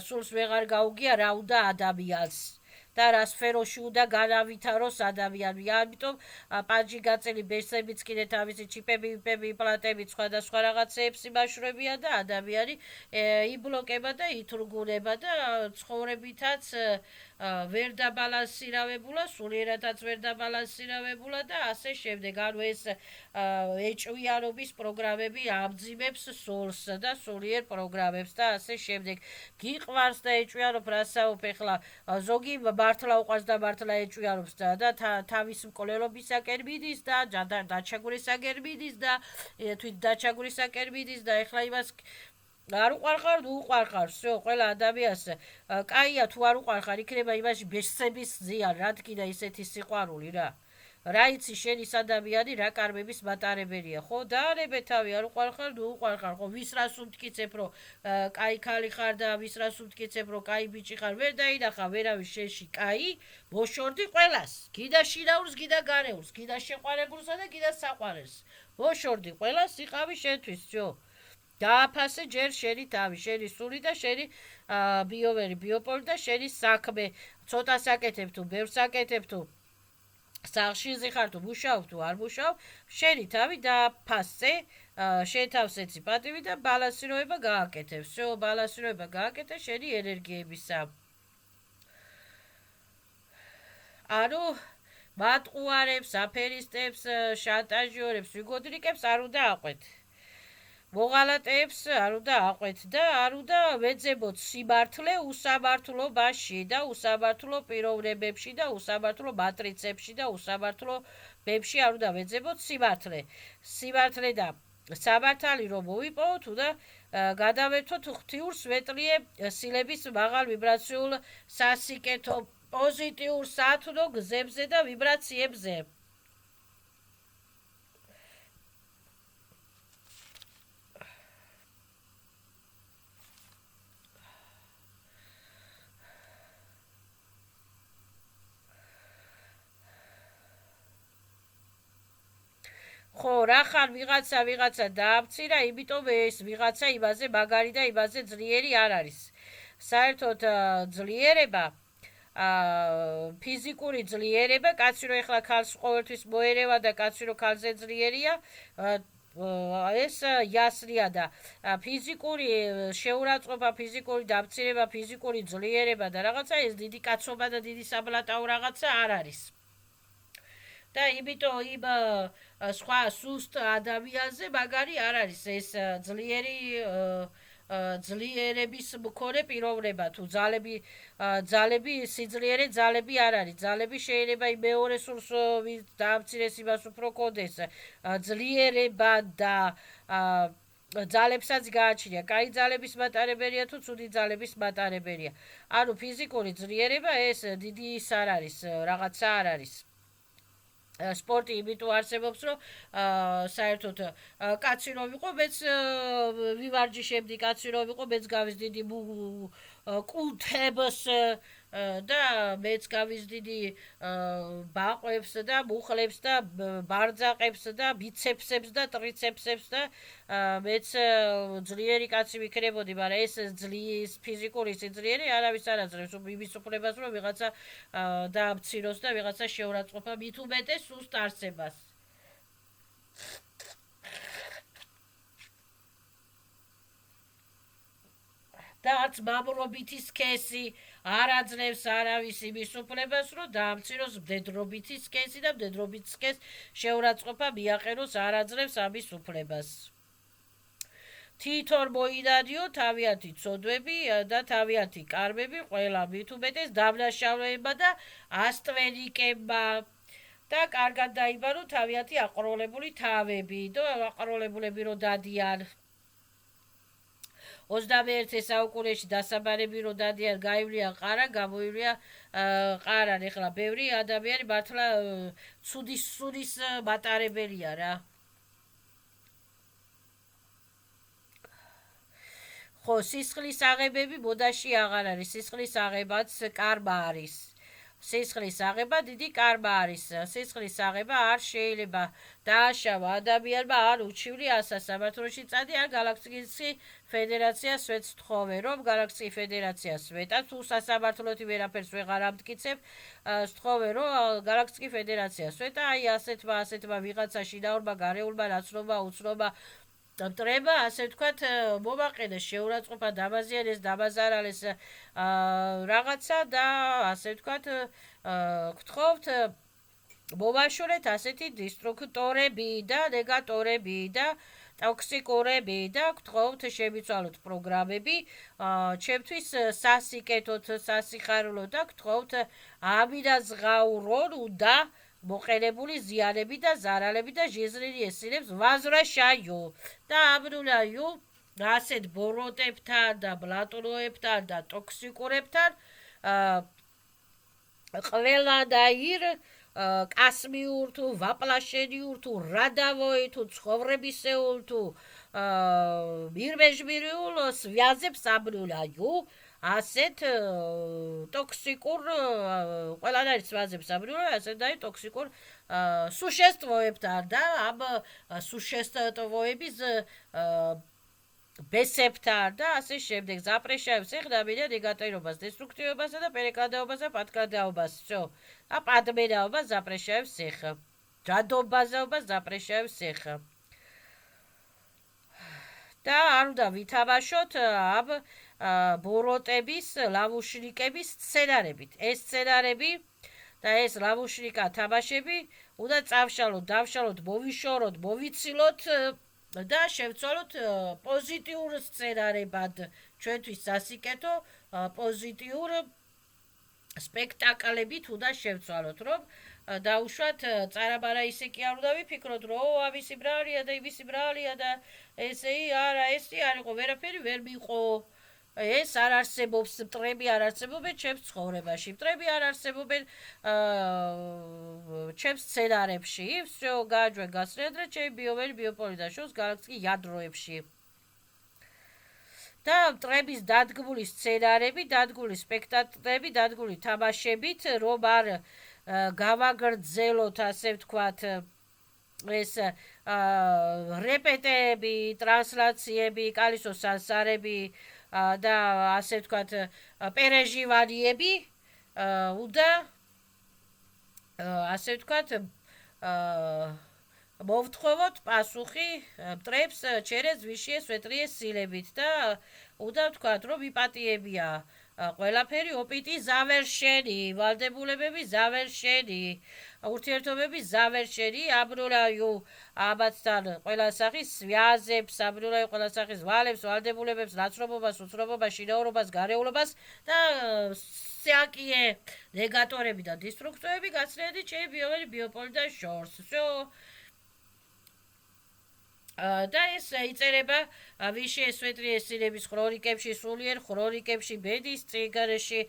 სულს ვეღარ გაუგია რა უნდა ადამიანს. და რა სფეროში უნდა განავითაროს ადამიანი. ამიტომ პანჯი გაწელი ბესებიც კიდე თავისი ჩიპები, იმპლანტები, სხვადასხვა რაღაცეებს იმაშვრებია და ადამიანი იბლოკება და ითურგუნება და ცხოვრებითაც ვერ დაბალანსირავებულა, სულიერადაც ვერ დაბალანსირავებულა და ასე შემდეგ. ანუ ეს ეჭვიანობის პროგრამები ამძიმებს სულს და სულიერ პროგრამებს და ასე შემდეგ. გიყვარს და ეჭვიანობ რასაუბრ ეხლა ზოგი მართლა უყვარს და მართლა ეჭვიანობს და თავის მკვლელობისაკენ მიდის და დაჩაგვრისაკენ მიდის და თვით დაჩაგვრისაკენ მიდის და ეხლა იმას არ უყვარხარ, უყვარხარ, всё, ყველა ადამიანს კაია თუ არ უყვარხარ, იქნება იმაში ბესების ზიან, რადგან ისეთი სიყვარული რა. რა იცი შენ ის ადამიანი რა კარმების მატარებელია, ხო? დაარებე თავი, არ უყვარხარ, უყვარხარ, ხო? ვის რას უმტკიცებ, რომ კაი ქალი ხარ და ვის რას უმტკიცებ, რომ კაი ბიჭი ხარ, ვერ დაინახა ვერავის შენში კაი, მოშორდი ყველას. გიდა შინაურს, გიდა გარეულს, გიდა შეყვარებულსა და გიდა საყვარელს. მოშორდი ყველას, იყავი შენთვის, всё. დააფასე ჯერ შენი თავი, შენი სული და შენი ბიოვერი, ბიოპოლი და შენი საქმე. ცოტა საკეთებ თუ, ბევრ საკეთებ თუ, სახლში ზიხარ თუ, მუშაობ თუ არ მუშაობ, შენი თავი დააფასე, შენ თავს ეცი პატივი და ბალანსირება გააკეთე. всё, ბალანსირება გააკეთე შენი ენერგიებისა. ანუ მატყუარებს, აფერისტებს, შანტაჟიორებს, ვიგოდრიკებს არ უნდა აყვეთ. მოღალატეებს არ უნდა აყვეთ და არ უნდა ვეძებოთ სიმართლე უსამართლობაში და უსამართლო პიროვნებებში და უსამართლო მატრიცებში და უსამართლო ბებში არ უნდა ვეძებოთ სიმართლე. სიმართლე და სამართალი რომ მოვიპოვოთ, უნდა გადავერთოთ ღვთიურ სვეტლიე სილების მაღალ ვიბრაციულ სასიკეთო პოზიტიურ სათნო გზებზე და ვიბრაციებზე. ხო, რახან ვიღაცა დაამცირა, იმიტომ ეს ვიღაცა იმაზე მაგარი და იმაზე ძლიერი არ არის. საერთოდ ძლიერება ფიზიკური ძლიერება, კაცი რო ეხლა ქალს ყოველთვის მოერევა და კაცი რო ქალზე ძლიერია, ეს იასრია და ფიზიკური შეურაცხყოფა, ფიზიკური დამცირება, ფიზიკური ძლიერება და რაღაცა ეს დიდი კაცობა და დიდი საბლატაო რაღაცა არ არის. და იმიტომ იმ სხვა სუსტ ადამიანზე მაგარი არ არის ეს ძლიერების მქონე პიროვნება თუ ძალები სიძლიერე ძალები არ არის. ძალები შეიძლება იმ მეორე სურს დაამცირეს იმას უფრო კონდეს ძლიერება და ძალებსაც გააჩნია. კაი ძალების მატარებელია თუ ცუდი ძალების მატარებელია. ანუ ფიზიკური ძლიერება ეს დიდი ის არ არის, რაღაცა არ არის. სპორტი იმიტომ არსებობს, რომ საერთოდ კაცი რომ ვიყო, მეც ვივარჯიშებდი, კაცი რომ ვიყო, მეც გავიზდიდი კუნთებს და მეც გავიზდიდი ბაყვებს და მუხლებს და ბარძაყებს და ბიცეპსებს და ტრიცეპსებს და მეც ძლიერი კაცი ვიქნებოდი, მაგრამ ეს ძლიერის ფიზიკური სიძლიერე არავის არ აძლევს იმის უფლებას, რომ ვიღაცა დაამციროს და ვიღაცა შეურაცხყოფა მით უმეტეს სუსტ არსებას. და არც მამრობითი სქესი არ აძლევს არავის იმის უფლებას, რომ დაამციროს მდედრობითი სქესი და მდედრობით სქეს შეურაცხყოფა მიაყენოს არ აძლევს ამის უფლებას. თითონ მოინადიო თავიანთი ცოდვები და თავიანთი კარმები ყველა მით უმეტეს დამნაშავეებმა და ასტვენიკებმა და კარგად დაიბანო თავიანთი აყროლებული თავები და აყროლებულები რო დადიან 21 საუკუნეში დასაბარები რო დადიან გაივლიან ყარა, გამოივლია ყარან. ეხლა ბევრი ადამიანი მართლა ცუდის სულის მატარებელია რა. ხო, სისხლის აღებები მოდაში აღარ არის, სისხლის აღებაც კარმა არის. სისხლის აღება დიდი კარმა არის. სისხლის აღება არ შეიძლება დააშავა ადამიანმა არ უჩივლი სასამართლოში წადი ან გალაქტიკის ფედერაციას ვეთხოვე, რომ გალაქტიკის ფედერაციას ვეტა თუ სასამართლოთი ვერაფერს ვეღარ ამტკიცებ, ვთხოვე, რომ გალაქტიკის ფედერაციას ვეტა, აი ასეთმა ვიღაცა შინაურმა გარეულმა ნაცნობა უცნობა მტრება, ასე ვთქვათ, მომაყენეს შეურაცხყოფა, დამაზიანეს, დამაზარალეს რაღაცა და ასე ვთქვათ, გთხოვთ მოვაშორეთ ასეთი დისტრუქტორები და ნეგატორები და ტოქსიკურები და გთხოვთ შემიცვალოთ პროგრამები ჩემთვის სასიკეთოდ, სასიხარულოდ და გთხოვთ ამილაზღაურონ უნდა მოყენებული ზიანები და ზარალები და ჟეზრილი ესილებს ვაზრაშაიო და ამნულაიო ასეთ ბოროტებთან და ბლატონოებთან და ტოქსიკურებთან ყველანაირ კასმიურ თუ ვაპლაშენიურ თუ რადავოი თუ ცხოვრებისეულ თუ მირმეჟმირიულ სვიაზებს ამნულაიო ასეთ ტოქსიკურ ყველანაირ სვიაზებს ამნულაიო ასეთ და ტოქსიკურ სუშესტვოებთან და ამ სუშესტვოების ბესებთან და ასე შემდეგ ზაპრეშაებს ეხდამიან ნეგატივობას, დესტრუქტივობასა და პერეკლადაობას და პატკლადაობას. всё. და პადმენაობას ზაპრეშაებს ეხა. ჯადობაზაობას ზაპრეშაებს ეხა. და არ უნდა ვითამაშოთ ამ ბოროტების, ლავუშნიკების სცენარებით. ეს სცენარები და ეს ლავუშნიკა თამაშები უნდა წავშალოთ, დავშალოთ, მოვიშოროთ, მოვიცილოთ და შევცვალოთ პოზიტიურ სცენარებად ჩვენთვის სასიკეთო პოზიტიურ სპექტაკლებით უნდა შევცვალოთ, რომ დაუშვათ წარაბარა ისე კი არ უნდა ვიფიქროთ, რომ ამისი ბრალია და იმისი ბრალია და ესეი არა, ესე არ იყო, ვერაფერი ვერ მიყო. ეს არ არსებობს, მტრები არ არსებობენ ჩემს ცხოვრებაში, მტრები არ არსებობენ ჩემს სცენარებში. всё, გააჯვენ გასწრეთ ჩემი ბიომერი ბიოპოლიდა შოს გალაქტიკის ядროებში. და მტრების დადგმული სცენარები, დადგმული სპექტაკლები, დადგმული თამაშებით, რომ არ გავაგრძელოთ, ასე ვთქვათ, ეს რეპეტები, ტრანსლაციები, კალისო სასარები და ასე ვთქვათ პერეჟივარიები და ასე ვთქვათ მოვთხოვოთ პასუხი მტრებს ჩერეს ვიშიე სვეტრიე სილებით და უნდა ვთქვათ რომ იპატიებია ყველაფერი ოპიტი ზავერშენი ვალდებულებები ზავერშენი ურთიერთობები ზავერშენი აბროლაიუ აბაცთან ყველა სახის ვიაზებს აბროლაიუ ყველა სახის ვალებს ვალდებულებებს ნაცნობობას უცნობობას შინაურობას გარეულობას და სიაკიე ნეგატორები და დისტრუქტორები გაცნედი ჩემი ბიომერი ბიოპოლი და შორს всё და ეს იწერება ვიშე სვეტრიეს სილების ხრონიკებში სულიერ ხრონიკებში ბედის წიგნში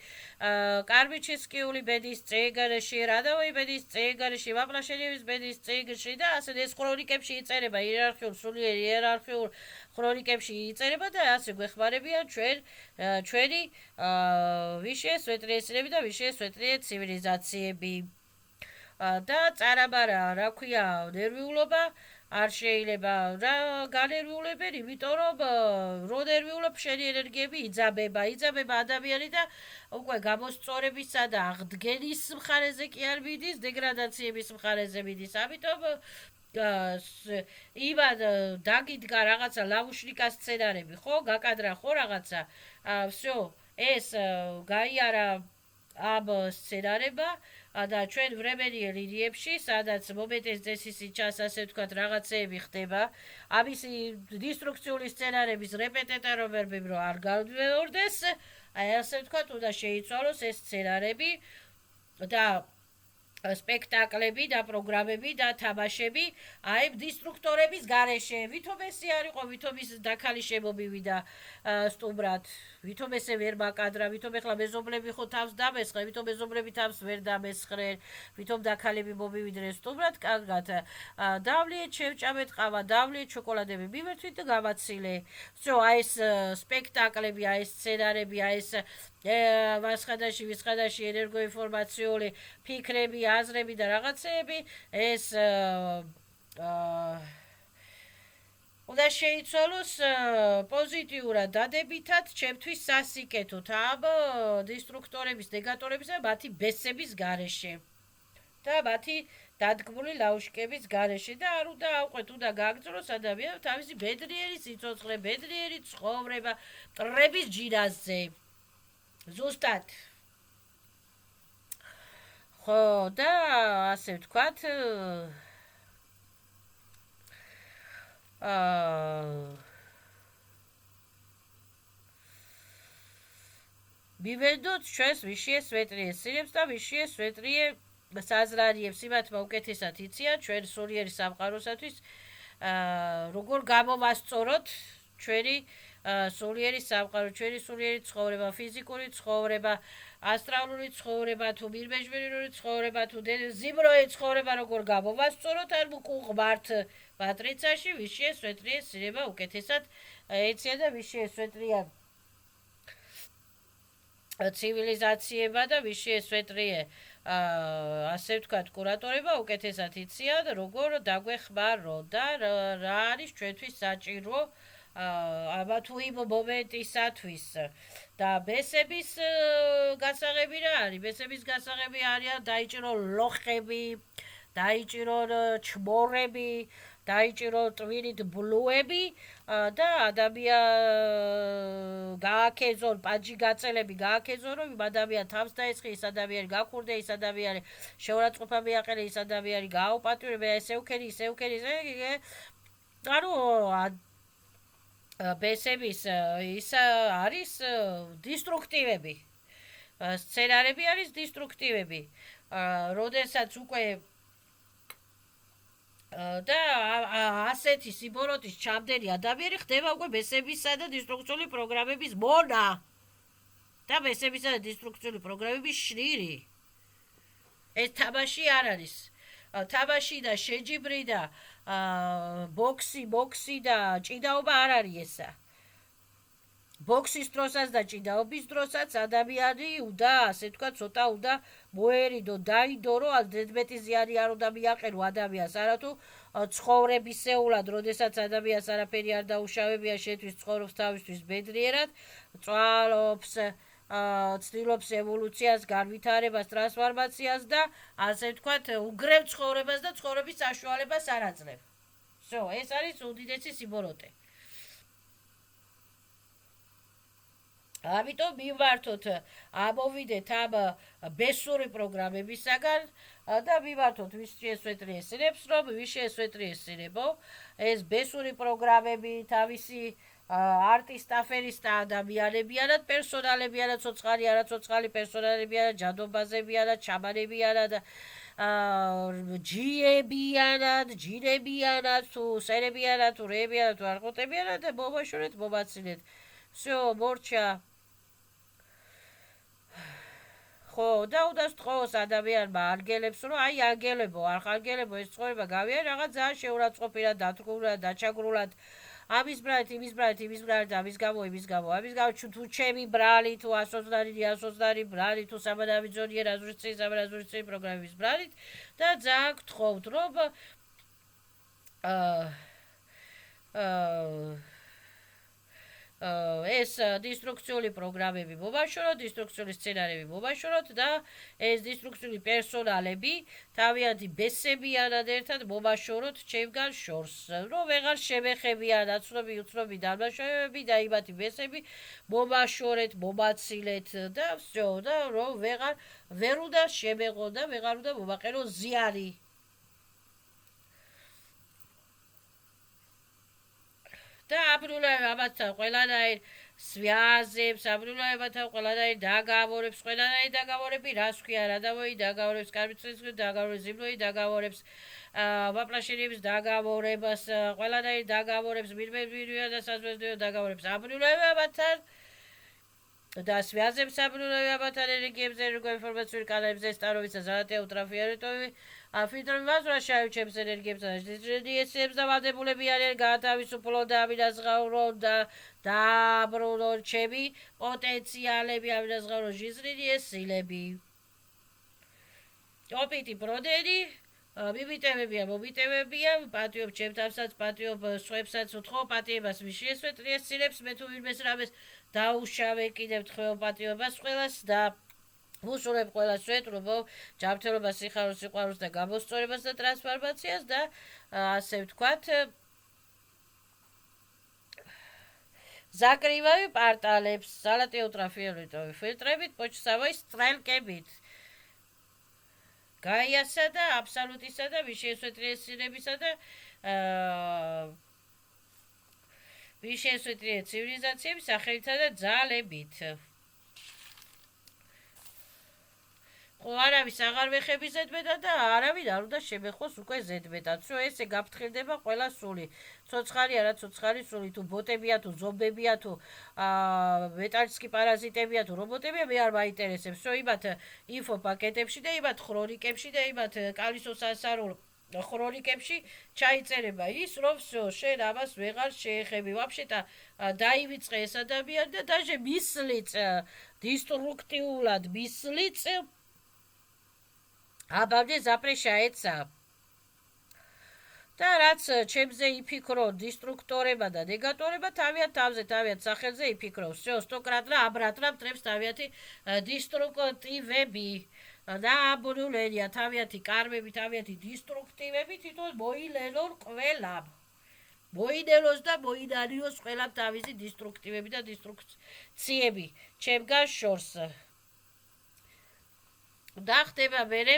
კარბიჩისკიული ბედის წიგნში რადავოი ბედის წიგნში ვაპლაშელიევის ბედის წიგნში და ასე ეს ხრონიკებში იწერება იერარქიულ სულიერ იერარქიულ ხრონიკებში იწერება და ასე გვეხმარებიან ჩვენი ვიშე სვეტრიეს სილები და ვიშე სვეტრიეს ცივილიზაციები და წარაბარა რა ქვია ნერვიულობა არ შეიძლება რა განერვიულებენ, იმიტომ რომ რო ნერვიულობ შენი ენერგიები იძაბება ადამიანი და უკვე გამოსწორებისა და აღდგენის მხარეზე კი არ მიდის, დეგრადაციების მხარეზე მიდის. ამიტომ ივან დაგიდგა რაღაცა ლავუშნიკა სცენარები, ხო, გაკადრა ხო რაღაცა. всё, ეს გაიარა ამ სცენარება და ჩვენ ვრემენიერ ლინიებში, სადაც მომენტის წესისი ჩას, ასე ვთქვათ, რაღაცეები ხდება. ამისი დისტრუქციული სცენარების რეპეტატორები რო არ გავდეორდეს, აი ასე ვთქვათ, უნდა შეიცვალოს ეს სცენარები და სპექტაკლები და პროგრამები და თამაშები აი დისტრუქტორების გარეშე. ვითომ ესე არ იყო, ვითომ ის დაქალი შემომივიდა სტუმრად. ვითომ ესე ვერ მაკადრა, ვითომ ეხლა მეზობლები ხო თავს დამესხრე, ვითომ მეზობლები თავს ვერ დამესხრენ, ვითომ დაქალები მომივიდნენ სტუმრად, კარგად. დავლიეთ შევჭამეთ ყავა, დავლიეთ შოკოლადები მივერთვით და გავაცილე. всё, აი ეს სპექტაკლები, აი ეს სცენარები, აი ეს ვისხადაში ენერგოინფორმაციული ფიქრები, აზრები და რაღაცეები, ეს უნდა შეიცვალოს პოზიტიურად დადებითად ჩემთვის სასიკეთოდ ამ დისტრუქტორების, ნეგატორების და მათი ბესების გარეშე და მათი დადგმული ლაუშკების გარეშე და არ უნდა ავყვეთ, უნდა გააგრძელოს ადამიანს თავისი ბედნიერი სიცოცხლე, ბედნიერი ცხოვრება მტრების ჯირაზე. ზუსტად. ხო და ასე ვთქვათ მივედოთ ჩვენს ვიშიე სვეტრიეს სილებს და ვიშიე სვეტრიე საზრარიებს იმათმა უკეთესად იციან ჩვენ სულიერი სამყაროსათვის როგორ გამოვასწოროთ ჩვენი სულიერი სამყარო, ჩვენი სულიერი ცხოვრება, ფიზიკური ცხოვრება, ასტრალური ცხოვრება, თუ მირბეჟბერული ცხოვრება, თუ ზიმროე ცხოვრება როგორ გამოვასწოროთ, არ მოკუღმართ მატრიცაში ვიშიე სვეტრიეს სილება უკეთესად ეცია და ვიშიე სვეტრია ცივილიზაციება და ვიშიე სვეტრიე ასე ვთქვათ კურატორება უკეთესად იციან როგორ დაგვეხმარო და რა არის ჩვენთვის საჭირო აბა თუ იმ მომენტისათვის და ბესების გასაღები რა არის? ბესების გასაღები არიან დაიჭირო ლოხები, დაიჭირო ჩმორები, დაიჭირო ტვირით ბლუები და ადამიან გააქეზონ, პაჯი გაწელები გააქეზონ, რომ ადამიან თავს დაესხი, ის ადამიანი გაქურდე, ის ადამიანი შეურაცხყოფა მიაყენე, ის ადამიანი გააუპატიურებე, ესე უქენი, ანუ ბესების ის არის დისტრუქტივები. სცენარები არის დისტრუქტივები. როდესაც უკვე და ასეთი სიბოროტის ჩამდენი ადამიანი ხდება უკვე ბესებისა და დისტრუქციული პროგრამების მონა და ბესებისა და დისტრუქციული პროგრამების შნირი. ეს თამაში არ არის. თამაში და შეჯიბრი და ბოქსი და ჭიდაობა არ არის ესა. ბოქსის დროსაც და ჭიდაობის დროსაც ადამიანი უნდა, ასე თქვა, ცოტა უნდა მოერიდო, დაიდო, რომ ზედმეტი ზიანი არ უნდა მიაყენო ადამიანს, არათუ ცხოვრებისეულად, როდესაც ადამიანს არაფერი არ დაუშავებია, შეთვის ცხოვრობს თავისთვის ბედნიერად, წვალობს, ცდილობს ევოლუციას, განვითარებას, ტრანსფორმაციას და ასე ვთქვათ, უგრევ ცხოვრებას და ცხოვრების საშუალებას არ აძლევ. ეს არის უდიდესი სიბოროტე. ამიტომ მივმართოთ, ამოვიდეთ ამ ბესური პროგრამებისაგან და მივმართოთ ვის შეესვეტრიესინებს, რომ ვის შეესვეტრიესინებო ეს ბესური პროგრამები თავისი არტის ტაფერის და ადამიანებიანად, პერსონალებიანად, ცოცხალი, არაცოცხალი პერსონალებიანად, ჯადობაზებიანად, ჩამანებიანად, ჯიებიანად, ჯინებიანად, თუ სერებიანად, თუ რეებიანად, თუ არყოტებიანად და მოვაშორეთ, მომაცილეთ. მორჩა. ხო, და უნდა სთხოვოს ადამიანმა ანგელებს, რომ აი ანგელებო, არხანგელებო, ეს ცხოვრება გავიარე, რაღაც ძალიან შეურაცხყოფილად, დათრგულად, დაჩაგრულად, ამის ბრალით, იმის ბრალით, იმის ბრალით, ამის გამო, თუ ჩემი ბრალი, თუ ასოცნარი ბრალი, თუ სამადავიძონიერ აზურიცი პროგრამის ბრალით და ძალიან გთხოვთ, რომ ეს დისტრუქციული პროგრამები მოვაშოროთ, დისტრუქციული სცენარები მოვაშოროთ და ეს დისტრუქციული პერსონალები თავიანთი ბესებიანად ერთად მოვაშოროთ ჩემგან შორს, რომ ვეღარ შემეხებიან აცნობი უცნობი დამნაშავეები და იმათი ბესები მოვაშორეთ, მომაცილეთ და და რომ ვერ უნდა შემეღო და ვეღარ უნდა მომაყენო ზიანი. და აბნულებათა ყველანაირ სვიაზებს, აბნულებათა ყველანაირ დაგավորებს, ყველანაირ დაგավորები, რას ქვია, რა დავოი დაგավորებს, კარბიცრის დაგավորებს, ზიმნოი დაგավորებს, ვაპლაშენების დაგավորებას, ყველანაირ დაგավորებს, მირმებირია და საზღვესდიო დაგավորებს, აბნულებათან და სვიაზებს აბნულებათან ენერგიებზე, როგორ ინფორმაციური კანალებზე სტარავისა ზარათია უტრაფიარეტოვი filtrul vostru așa ce energie este să vadebulebi ale გათავისუფლო და ამილაზღაურო და ბრუნო ჩემი პოტენციალები ამილაზღაურო ჟიზრინი ესილები. ოპიტი ბროდერი მომიტევებია, პატიობ ჩემთანსაც, პატიობ სხვებსაც უთხოვ პატიებას ვის შეესვეტრიესილებს, მე თუ ვინმეს რამეს დაუშავე კიდევ თხევ პატიობას ყველას და ვუსურებ ყველას ვეტრობო ჯანმრთელობას, სიხარულს, სიყვარულს და გამოსწორებას და ტრანსფორმაციას და ასე ვთქვათ закрываю პარტალებს, სალატეოტრაფიოლიტოვი ფილტრებით, почтовой стрелкებით. გაიასა და აბსოლუტისა და ვის შეესვეტრიესინებისა და ვის შეესვეტრიეს ცივილიზაციების სახელითა და ძალებით. არავის აღარ ვეხები ზედმეტად და არავინ არ უნდა შემეხოს უკვე ზედმეტად. ესე გაფრთხილდება ყველა სული. ცოცხალი, არაცოცხალი სული, თუ ბოტებია, თუ ზომბებია, თუ მეტალისკი პარაზიტებია, თუ რობოტებია, მე არ მაინტერესებს. იმათ ინფო პაკეტებში და იმათ ხრონიკებში და იმათ კალისოსასარულო ხრონიკებში ჩაიწერება ის, რომ შენ ამას ვეღარ შეეხები. ვაფშეტა დაივიწყე ეს ადამიანი და დაჟე მისლიც დისტრუქტიულად მისლიც აბამდე ზაპრეშაეცა. და რაც ჩემზე იფიქრო დისტრუქტორება და ნეგატორება თავიანთ თავზე, თავიანთ სახელზე იფიქროს. სტოკრატრა, აბრატრა მტრებს თავიანთი დისტრუქტივები. და აბუნულენია თავიანთი კარმები, თავიანთი დისტრუქტივები თვითონ მოილენონ ყველამ. მოინელოს და მოინარიოს ყველამ თავისი დისტრუქტივები და დისტრუქციები. ჩემგან შორს. და ხდება მერე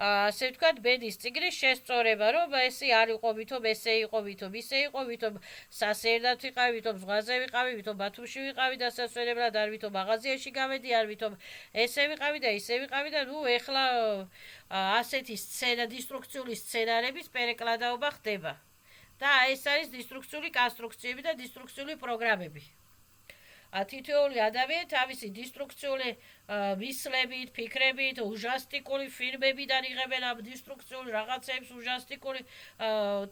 ასე ვთქვათ, ბედის წიგნის შესწორება, რომ ესე არ იყო ვითომ, ესე იყო ვითომ, ისე იყო ვითომ, სასერდად ვიყავი, ვითომ ზღვაზე ვიყავი, ვითომ ბათუმში ვიყავი და სასვენებლად არ ვითომ მაღაზიაში გავედი, არ ვითომ ესე ვიყავი და ისე ვიყავი და ნუ ეხლა ასეთი სცენა, დისტრუქციული სცენარების პერეკლადაობა ხდება. და ეს არის დისტრუქციული კონსტრუქციები და დისტრუქციული პროგრამები. თითოეული ადამიანი თავისი დისტრუქციული მისლებით, ფიქრებით, უჟასტიკური ფილმებიდან იღებენ ამ დისტრუქციულ რაღაცებს, უჟასტიკური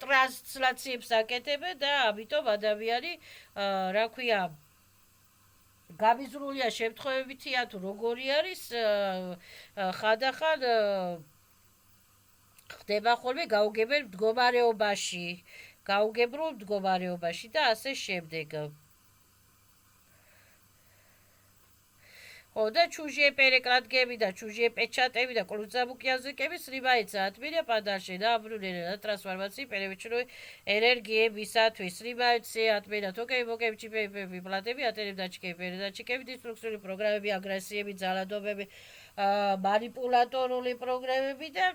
ტრანსლაციებს აკეთებენ და ამიტომ ადამიანი, რა ქვია, გამიზრულია შემთხვევებითია თუ როგორი არის, ხანდახან ხდება ხოლმე გაუგებრულ მდგომარეობაში და ასე შემდეგ. და чужие перекладки და чужие печатები და კრუზაბუკი языкები სრიბაიც ატმირია პადარში და აბრუნებენ ტრანსფორმაციის პერევიჩნური ენერგიებისათვის სრიბაიც ატმირა თოკები მოკები ჩიპები პლატები ატენებ დაჩქები პერედაჩქები დისტრუქციული პროგრამები აგრესიები ძალადობები манипуляტორული პროგრამები და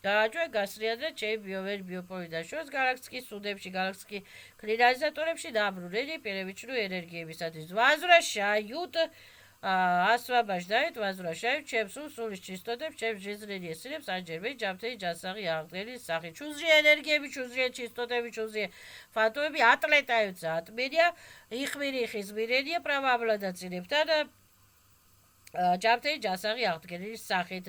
გააჩვენ გასრიადრე ჩემი ბიოპოლიდან შორს გალაქტიკის სუდებში გალაქტიკის კლინიზატორებში და აბრუნებენ პერევიჩნური ენერგიებისათვის возвращают освобождает, возвращают ჩემს სულის чистотებს, ჩემს жизненные силებს, ანჯერმენ ჯამთელი ჯანსაღი აღდგენის სახით. Чужие ენერგიები, чужие чистотები, чужие фантомები ატლეტაებს ატმენია, იხმირიხის მირენია правообладателებთან ჯამთელი ჯანსაღი აღდგენის სახით.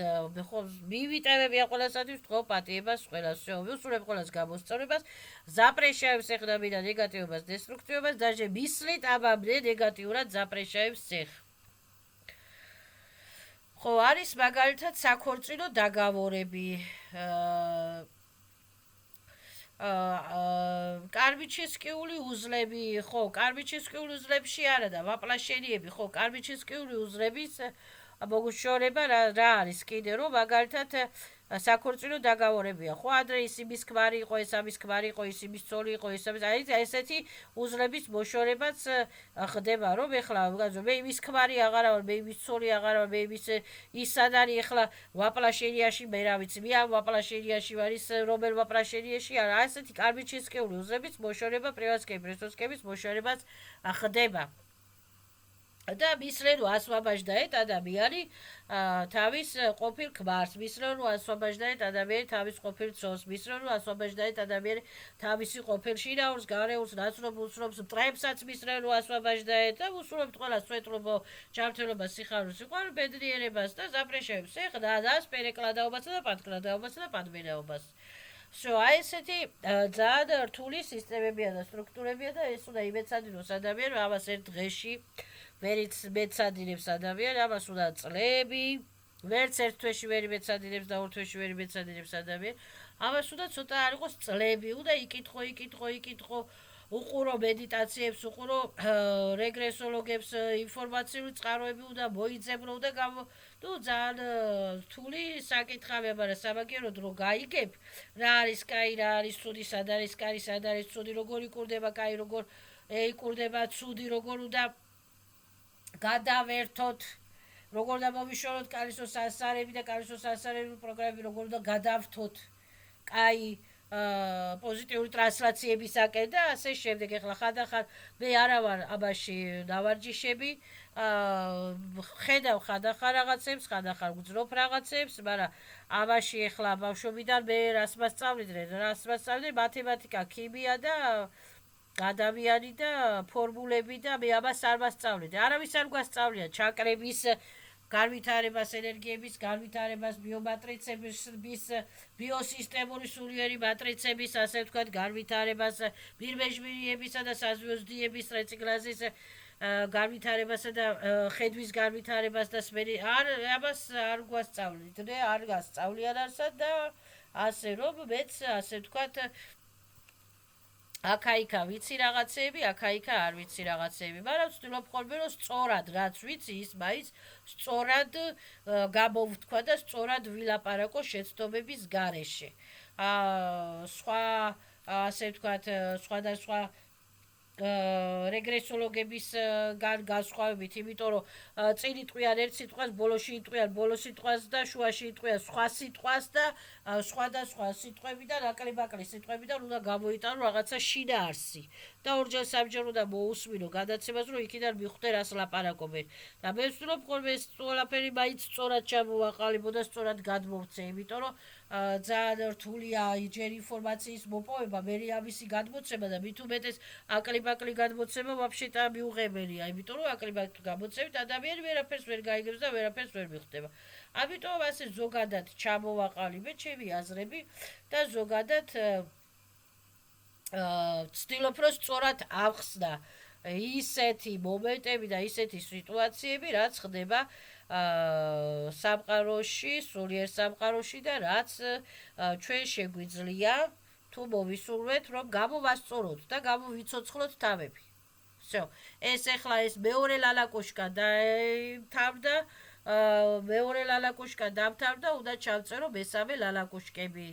მივიტევებია ყველასათვის თქო პატიებას ყველას, ვუსურებ ყველას გამოსწორებას, запрещаем სეხნაბიდან ნეგატივობას, დესტრუქციობას, даже მისლით ამამდე ნეგატიურად запрещаем სეხ. ხო, არის მაგალითად საქორწინო დაგավորები. კარმიჩისკიული უზლები, ხო, კარმიჩისკიული უზლებში არა და ვაპლაშენიები, ხო, კარმიჩისკიული უზლების მოგუშორება რა არის კიდე, რომ მაგალითად საქორწინო დაგավորებია. ხო, ადრე ის იმის ქმარი იყო, ეს ამის ქმარი იყო, ის იმის ცოლი იყო, ის ამის, აი ესეთი უზლების მოშორებაც ხდება, რომ ეხლა მე იმის ქმარი აღარა ვარ, მე იმის ცოლი აღარა ვარ, მე იმის ის სად არის ეხლა ვაპლაშენიაში, მე რა ვიცი, მე ამ ვაპლაშენიაში ვარ, ის რომელ ვაპლაშენიაში არა, ესეთი კარმიჩისკიული უზლების მოშორება, პრევასკების მოშორებაც ხდება. და მისლენ ასვაბაჟდაეთ ადამიანი თავის ყოფილ ქმარს, მისლენ ასვაბაჟდაეთ ადამიანი თავის ყოფილ ცოლს, მისლენ ასვაბაჟდაეთ ადამიანი თავისი ყოფილ შინაურს, გარეულს, ნაცნობ უცნობს, მტრებსაც მისლენ ასვაბაჟდაეთ და უსურვებთ ყველა სვეტლობო, ჯანმრთელობას, სიხარულს, სიყვარულ, ბედნიერებას და запрещаем სეხნადას, პერეკლადაობასა და პატკლადაობასა და პატმენაობას. აი ესეთი ძალიან რთული სისტემებია და სტრუქტურებია და ეს უნდა იმეცადინოს ადამიანს ამას ერთ დღეში ვერიც მეცადინებს ადამიანს, ამას უნდა წლები, ვერც ერთ თვეში ვერ მეცადინებს და ორ თვეში ვერ მეცადინებს ადამიანს, ამას უნდა ცოტა არ იყოს წლები, უნდა იკითხო, უყურო მედიტაციებს, უყურო რეგრესოლოგებს, ინფორმაციული წყაროები უნდა მოიძებნო და ძალიან რთული საკითხია, მაგრამ სამაგიეროდ რომ გაიგებ, რა არის კაი, რა არის ცუდი, სად არის კაი, სად არის ცუდი, როგორ იკურდება კაი, როგორ იკურდება ცუდი, როგორ უნდა გადავერთოთ, როგორ უნდა მოვიშოროთ კალისოს ასარები და კალისოს ასარების პროგრამები, როგორ უნდა გადავრთოთ კაი პოზიტიური ტრანსლაციებისაკენ და ასე შემდეგ. ეხლა ხანდახან მე არა ვარ ამაში დავარჯიშები, ხედავ ხანდახან რაღაცებს, ხანდახან ვგრძნობ რაღაცებს, მაგრამ ამაში ეხლა ბავშვობიდან მე რას მასწავლდნენ, მათემატიკა, ქიმია და ადამიანი და ფორმულები და მე ამას არ მასწავლეთ. არავის არ გვასწავლია ჩაკრების განვითარებას, ენერგიების განვითარებას, ბიომატრიცების, ბიოსისტემური სულიერი მატრიცების, ასე ვთქვათ, განვითარებას, მირმეჟმირიებისა და საზვიოსდიების რეციკლაჟის განვითარებასა და ხედვის განვითარებას და ამას არ გვასწავლით, არ გასწავლიან არსად და ასე რომ მეც ასე ვთქვათ აქა-იქა ვიცი რაღაცები, აქა-იქა არ ვიცი რაღაცები, მაგრამ ვცდილობ ხოლმე რომ სწორად რაც ვიცი, ის მაინც სწორად გამოვთქვა და სწორად ვილაპარაკო შეცდომების გარეშე. სხვა ასე ვთქვათ, სხვადასხვა რეგრესოლოგების განსხვავებით, იმიტომ რომ წინ იტყვიან ერთ სიტყვას, ბოლოში იტყვიან ბოლო სიტყვას და შუაში იტყვიან სხვა სიტყვას და სხვადასხვა სიტყვებიდან, აკლი-ბაკლი სიტყვებიდან უნდა გამოიტანო რაღაცა შინაარსი და ორჯერ სამჯერ უნდა მოусმინო გადაცემას, რომ იქიდან მიხვდე რას ლაპარაკობენ. და მე ვცდილობ ხოლმე ეს ყველაფერი მაინც სწორად ჩამოვაყალიბო და სწორად გადმოვცე, იმიტომ რომ ძალიან რთულია ჯერ ინფორმაციის მოპოვება, მე ამისი გადმოცემა და მით უმეტეს აკლი-ბაკლი გადმოცემა ვაფშეტა მიუღებელია, იმიტომ რომ აკლი-ბაკლი გადმოცემით ადამიანი ვერაფერს ვერ გაიგებს და ვერაფერს ვერ მიხვდება. ამიტომ ასე ზოგადად ჩამოვაყალიბე ჩემი აზრები და ზოგადად ვცდილობ რომ სწორად ავხსნა ისეთი მომენტები და ისეთი სიტუაციები, რაც ხდება სამყაროში, სულიერ სამყაროში და რაც ჩვენ შეგვიძლია თუ მოვისურვეთ, რომ გამოვასწოროთ და გამოვიცოცხლოთ თავები. всё. ეს ახლა ეს მეორე ლალაკოშკა დამთავრდა, მეორე ლალაკოშკა დამთავრდა, უნდა ჩავწერო მესამე ლალაკოშკები.